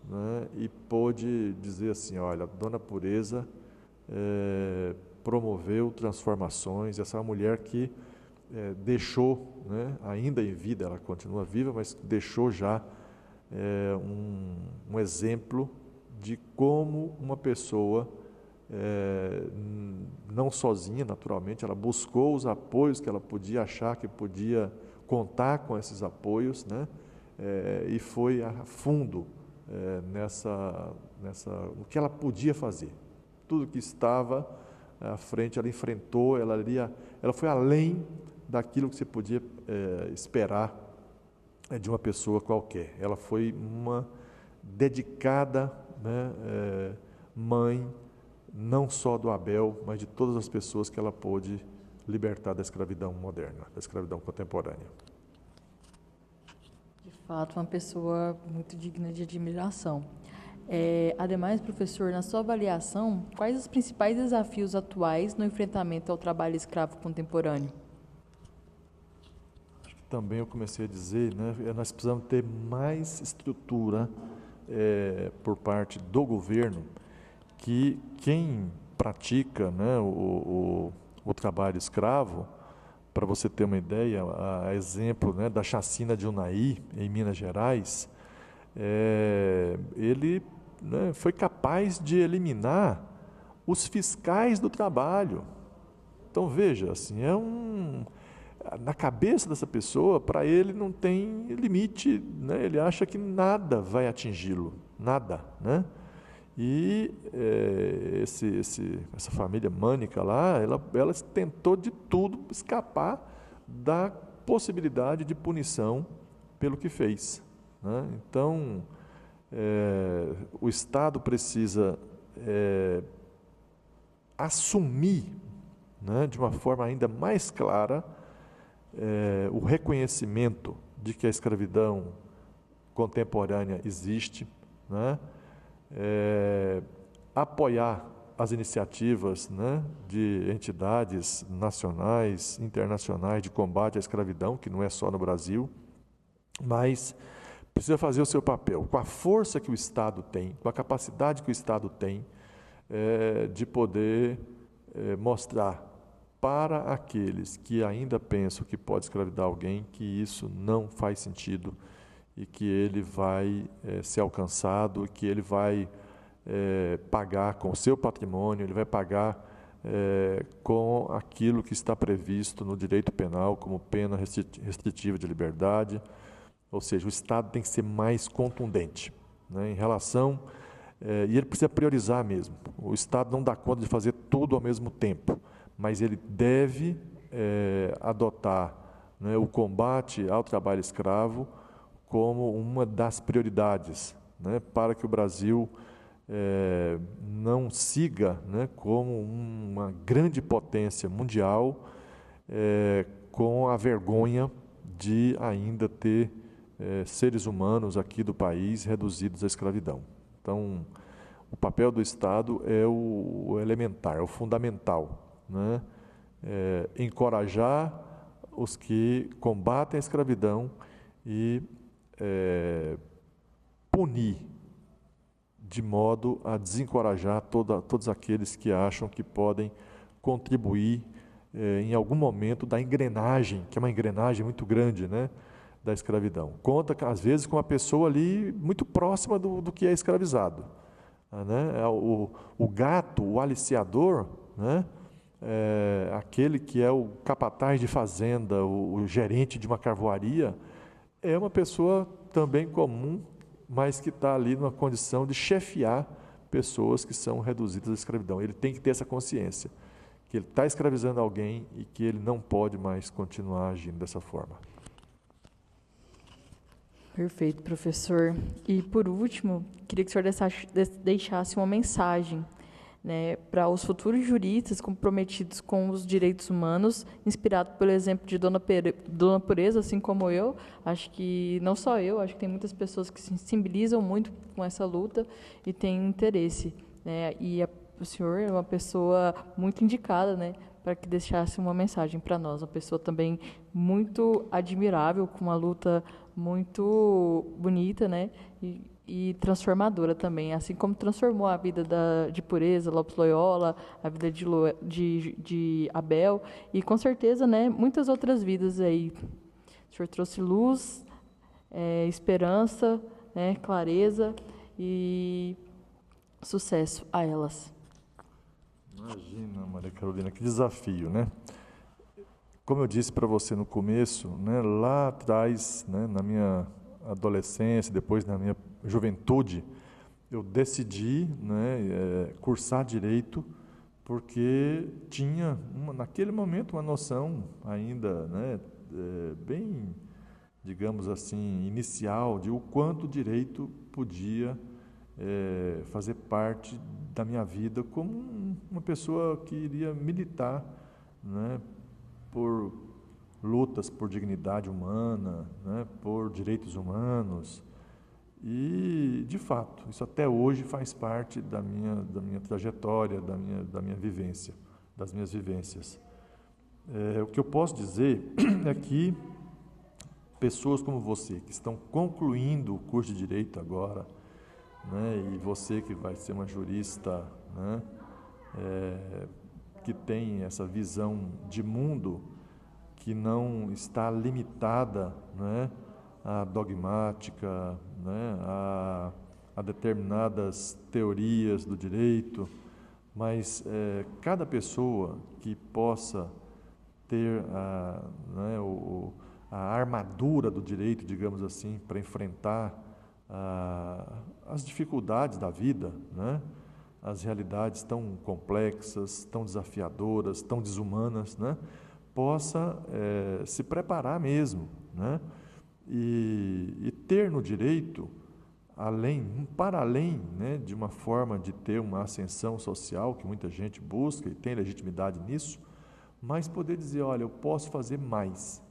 Speaker 2: né, e pôde dizer assim, olha, Dona Pureza promoveu transformações. Essa é uma mulher que deixou, né, ainda em vida, ela continua viva, mas deixou já um exemplo de como uma pessoa, não sozinha, naturalmente, ela buscou os apoios que ela podia achar que podia contar com esses apoios, né? E foi a fundo no que ela podia fazer. Tudo que estava à frente, ela enfrentou, ela foi além daquilo que você podia esperar de uma pessoa qualquer. Ela foi uma dedicada, né, mãe, não só do Abel, mas de todas as pessoas que ela pôde libertar da escravidão moderna, da escravidão contemporânea.
Speaker 1: De fato, uma pessoa muito digna de admiração. Ademais, professor, na sua avaliação, quais os principais desafios atuais no enfrentamento ao trabalho escravo contemporâneo?
Speaker 2: Também eu comecei a dizer, né, nós precisamos ter mais estrutura por parte do governo, que quem pratica, né, o trabalho escravo, para você ter uma ideia, a exemplo, né, da chacina de Unai, em Minas Gerais, ele, né, foi capaz de eliminar os fiscais do trabalho. Então, veja, assim, na cabeça dessa pessoa, para ele não tem limite, né? Ele acha que nada vai atingi-lo, nada, né? E essa família Mânica lá, ela tentou de tudo escapar da possibilidade de punição pelo que fez, né? Então, o Estado precisa assumir, né, de uma forma ainda mais clara, o reconhecimento de que a escravidão contemporânea existe, né? Apoiar as iniciativas, né, de entidades nacionais, internacionais de combate à escravidão, que não é só no Brasil, mas precisa fazer o seu papel, com a força que o Estado tem, com a capacidade que o Estado tem, de poder mostrar para aqueles que ainda pensam que pode escravizar alguém, que isso não faz sentido e que ele vai ser alcançado, que ele vai pagar com o seu patrimônio, ele vai pagar com aquilo que está previsto no direito penal como pena restritiva de liberdade. Ou seja, o Estado tem que ser mais contundente, né, em relação... e ele precisa priorizar mesmo. O Estado não dá conta de fazer tudo ao mesmo tempo, mas ele deve adotar, né, o combate ao trabalho escravo como uma das prioridades, né, para que o Brasil não siga, né, como uma grande potência mundial, com a vergonha de ainda ter seres humanos aqui do país reduzidos à escravidão. Então, o papel do Estado é o elementar, é o fundamental, né? Encorajar os que combatem a escravidão e punir de modo a desencorajar todos aqueles que acham que podem contribuir em algum momento da engrenagem, que é uma engrenagem muito grande, né, da escravidão. Conta, às vezes, com uma pessoa ali muito próxima do que é escravizado, né? O gato, o aliciador, né? Aquele que é o capataz de fazenda, o gerente de uma carvoaria, é uma pessoa também comum, mas que está ali numa condição de chefiar pessoas que são reduzidas à escravidão. Ele tem que ter essa consciência, que ele está escravizando alguém e que ele não pode mais continuar agindo dessa forma.
Speaker 1: Perfeito, professor. E, por último, queria que o senhor deixasse uma mensagem, né, para os futuros juristas comprometidos com os direitos humanos, inspirado pelo exemplo de Dona Pureza, assim como eu. Acho que, não só eu, acho que tem muitas pessoas que se sensibilizam muito com essa luta e têm interesse, né? E o senhor é uma pessoa muito indicada, né, para que deixasse uma mensagem para nós. Uma pessoa também muito admirável, com uma luta muito bonita, né, e transformadora também, assim como transformou a vida de Pureza, Lopes Loyola, a vida de Abel, e com certeza, né, muitas outras vidas aí. O senhor trouxe luz, esperança, né, clareza, e Sucesso a elas.
Speaker 2: Imagina, Maria Carolina, que desafio, né? Como eu disse para você no começo, né, lá atrás, né, na minha adolescência, depois na minha juventude, eu decidi, né, cursar Direito porque tinha, naquele momento, uma noção ainda, né, bem, digamos assim, inicial de o quanto o Direito podia fazer parte da minha vida como uma pessoa que iria militar, né, por lutas por dignidade humana, né, por direitos humanos. E, de fato, isso até hoje faz parte da minha trajetória, da minha vivência, das minhas vivências. O que eu posso dizer é que pessoas como você, que estão concluindo o curso de Direito agora, né, e você que vai ser uma jurista, né, que tem essa visão de mundo que não está limitada, né, a dogmática, né, a determinadas teorias do direito, mas cada pessoa que possa ter a armadura do direito, digamos assim, para enfrentar as dificuldades da vida, né, as realidades tão complexas, tão desafiadoras, tão desumanas, né, possa se preparar mesmo, né, e ter no direito, para além, né, de uma forma de ter uma ascensão social, que muita gente busca e tem legitimidade nisso, mas poder dizer, olha, eu posso fazer mais.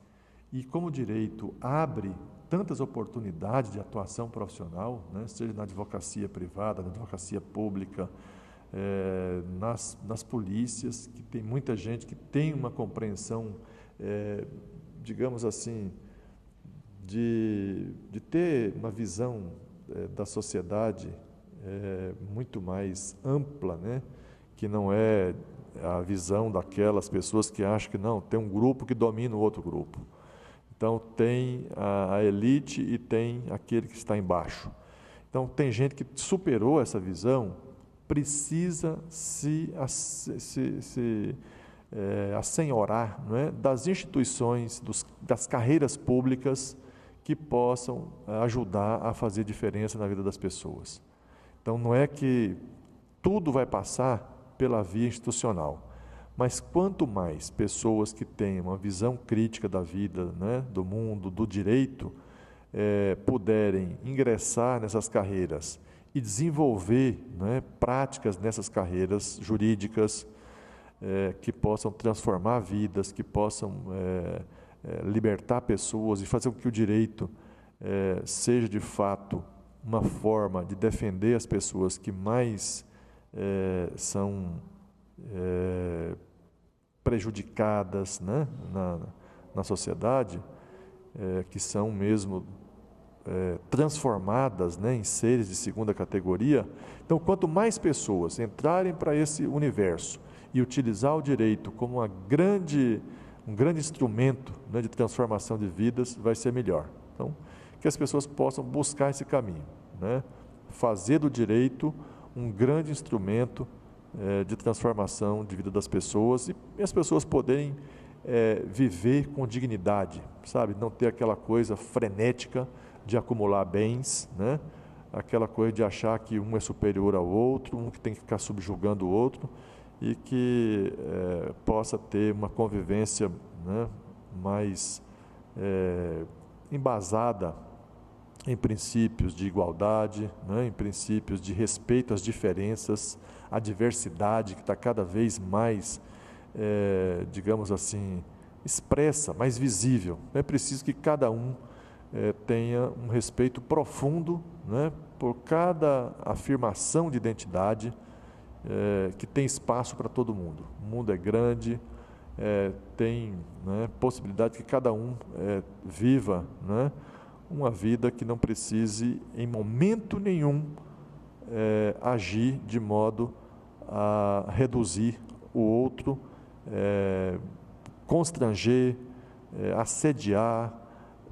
Speaker 2: E como o direito abre tantas oportunidades de atuação profissional, né, seja na advocacia privada, na advocacia pública, nas polícias, que tem muita gente que tem uma compreensão, digamos assim, de ter uma visão da sociedade muito mais ampla, né, que não é a visão daquelas pessoas que acham que não, tem um grupo que domina o outro grupo. Então, tem a elite e tem aquele que está embaixo. Então, tem gente que superou essa visão, precisa se assenhorar, não é, das instituições, das carreiras públicas que possam ajudar a fazer diferença na vida das pessoas. Então, não é que tudo vai passar pela via institucional, mas quanto mais pessoas que tenham uma visão crítica da vida, né, do mundo, do direito, puderem ingressar nessas carreiras e desenvolver, né, práticas nessas carreiras jurídicas que possam transformar vidas, que possam libertar pessoas e fazer com que o direito seja de fato uma forma de defender as pessoas que mais são prejudicadas, né, na sociedade, que são mesmo transformadas, né, em seres de segunda categoria. Então, quanto mais pessoas entrarem para esse universo e utilizar o direito como um grande instrumento, né, de transformação de vidas, vai ser melhor. Então, que as pessoas possam buscar esse caminho, né, fazer do direito um grande instrumento de transformação de vida das pessoas e as pessoas poderem viver com dignidade, sabe? Não ter aquela coisa frenética de acumular bens, né? Aquela coisa de achar que um é superior ao outro, um que tem que ficar subjugando o outro e que possa ter uma convivência, né, mais embasada em princípios de igualdade, né, em princípios de respeito às diferenças, à diversidade que está cada vez mais, digamos assim, expressa, mais visível. É preciso que cada um tenha um respeito profundo, né, por cada afirmação de identidade, que tem espaço para todo mundo. O mundo é grande, tem, né, possibilidade que cada um viva, né, uma vida que não precise, em momento nenhum, agir de modo a reduzir o outro, constranger, assediar,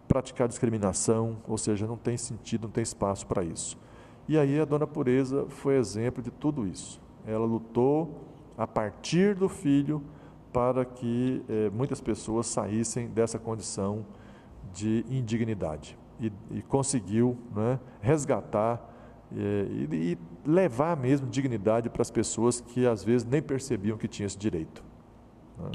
Speaker 2: praticar discriminação, ou seja, não tem sentido, não tem espaço para isso. E aí a Dona Pureza foi exemplo de tudo isso. Ela lutou a partir do filho para que muitas pessoas saíssem dessa condição de indignidade e conseguiu, né, resgatar e levar mesmo dignidade para as pessoas que às vezes nem percebiam que tinham esse direito, né?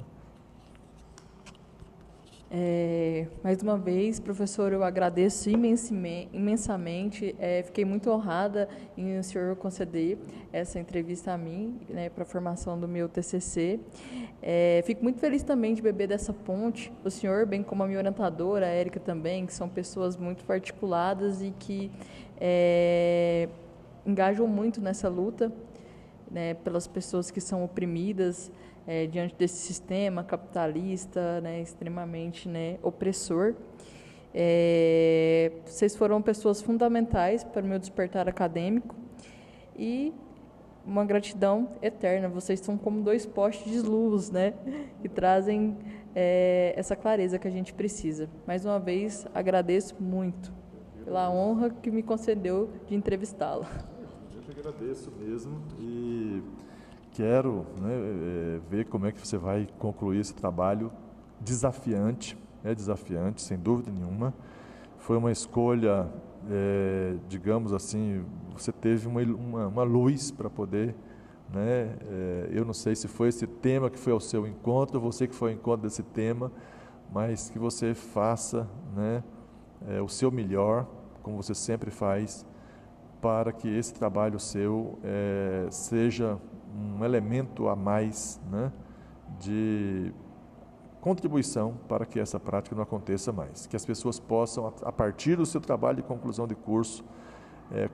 Speaker 1: Mais uma vez, professor, eu agradeço imensamente. Fiquei muito honrada em o senhor conceder essa entrevista a mim, né, para a formação do meu TCC. Fico muito feliz também de beber dessa ponte, o senhor, bem como a minha orientadora, a Érica também, que são pessoas muito articuladas e que engajam muito nessa luta, né, pelas pessoas que são oprimidas, diante desse sistema capitalista, né, extremamente, né, opressor. Vocês foram pessoas fundamentais para o meu despertar acadêmico e uma gratidão eterna. Vocês são como 2 postes de luz, né, que trazem essa clareza que a gente precisa. Mais uma vez, agradeço muito pela honra que me concedeu de entrevistá-la.
Speaker 2: Eu que agradeço mesmo e quero, né, ver como é que você vai concluir esse trabalho desafiante, desafiante, sem dúvida nenhuma. Foi uma escolha, digamos assim, você teve uma luz para poder, né, eu não sei se foi esse tema que foi ao seu encontro, você que foi ao encontro desse tema, mas que você faça, né, o seu melhor, como você sempre faz, para que esse trabalho seu seja um elemento a mais, né, de contribuição para que essa prática não aconteça mais. Que as pessoas possam, a partir do seu trabalho de conclusão de curso,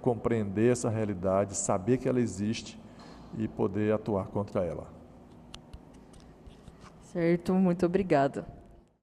Speaker 2: compreender essa realidade, saber que ela existe e poder atuar contra ela.
Speaker 1: Certo, muito obrigada.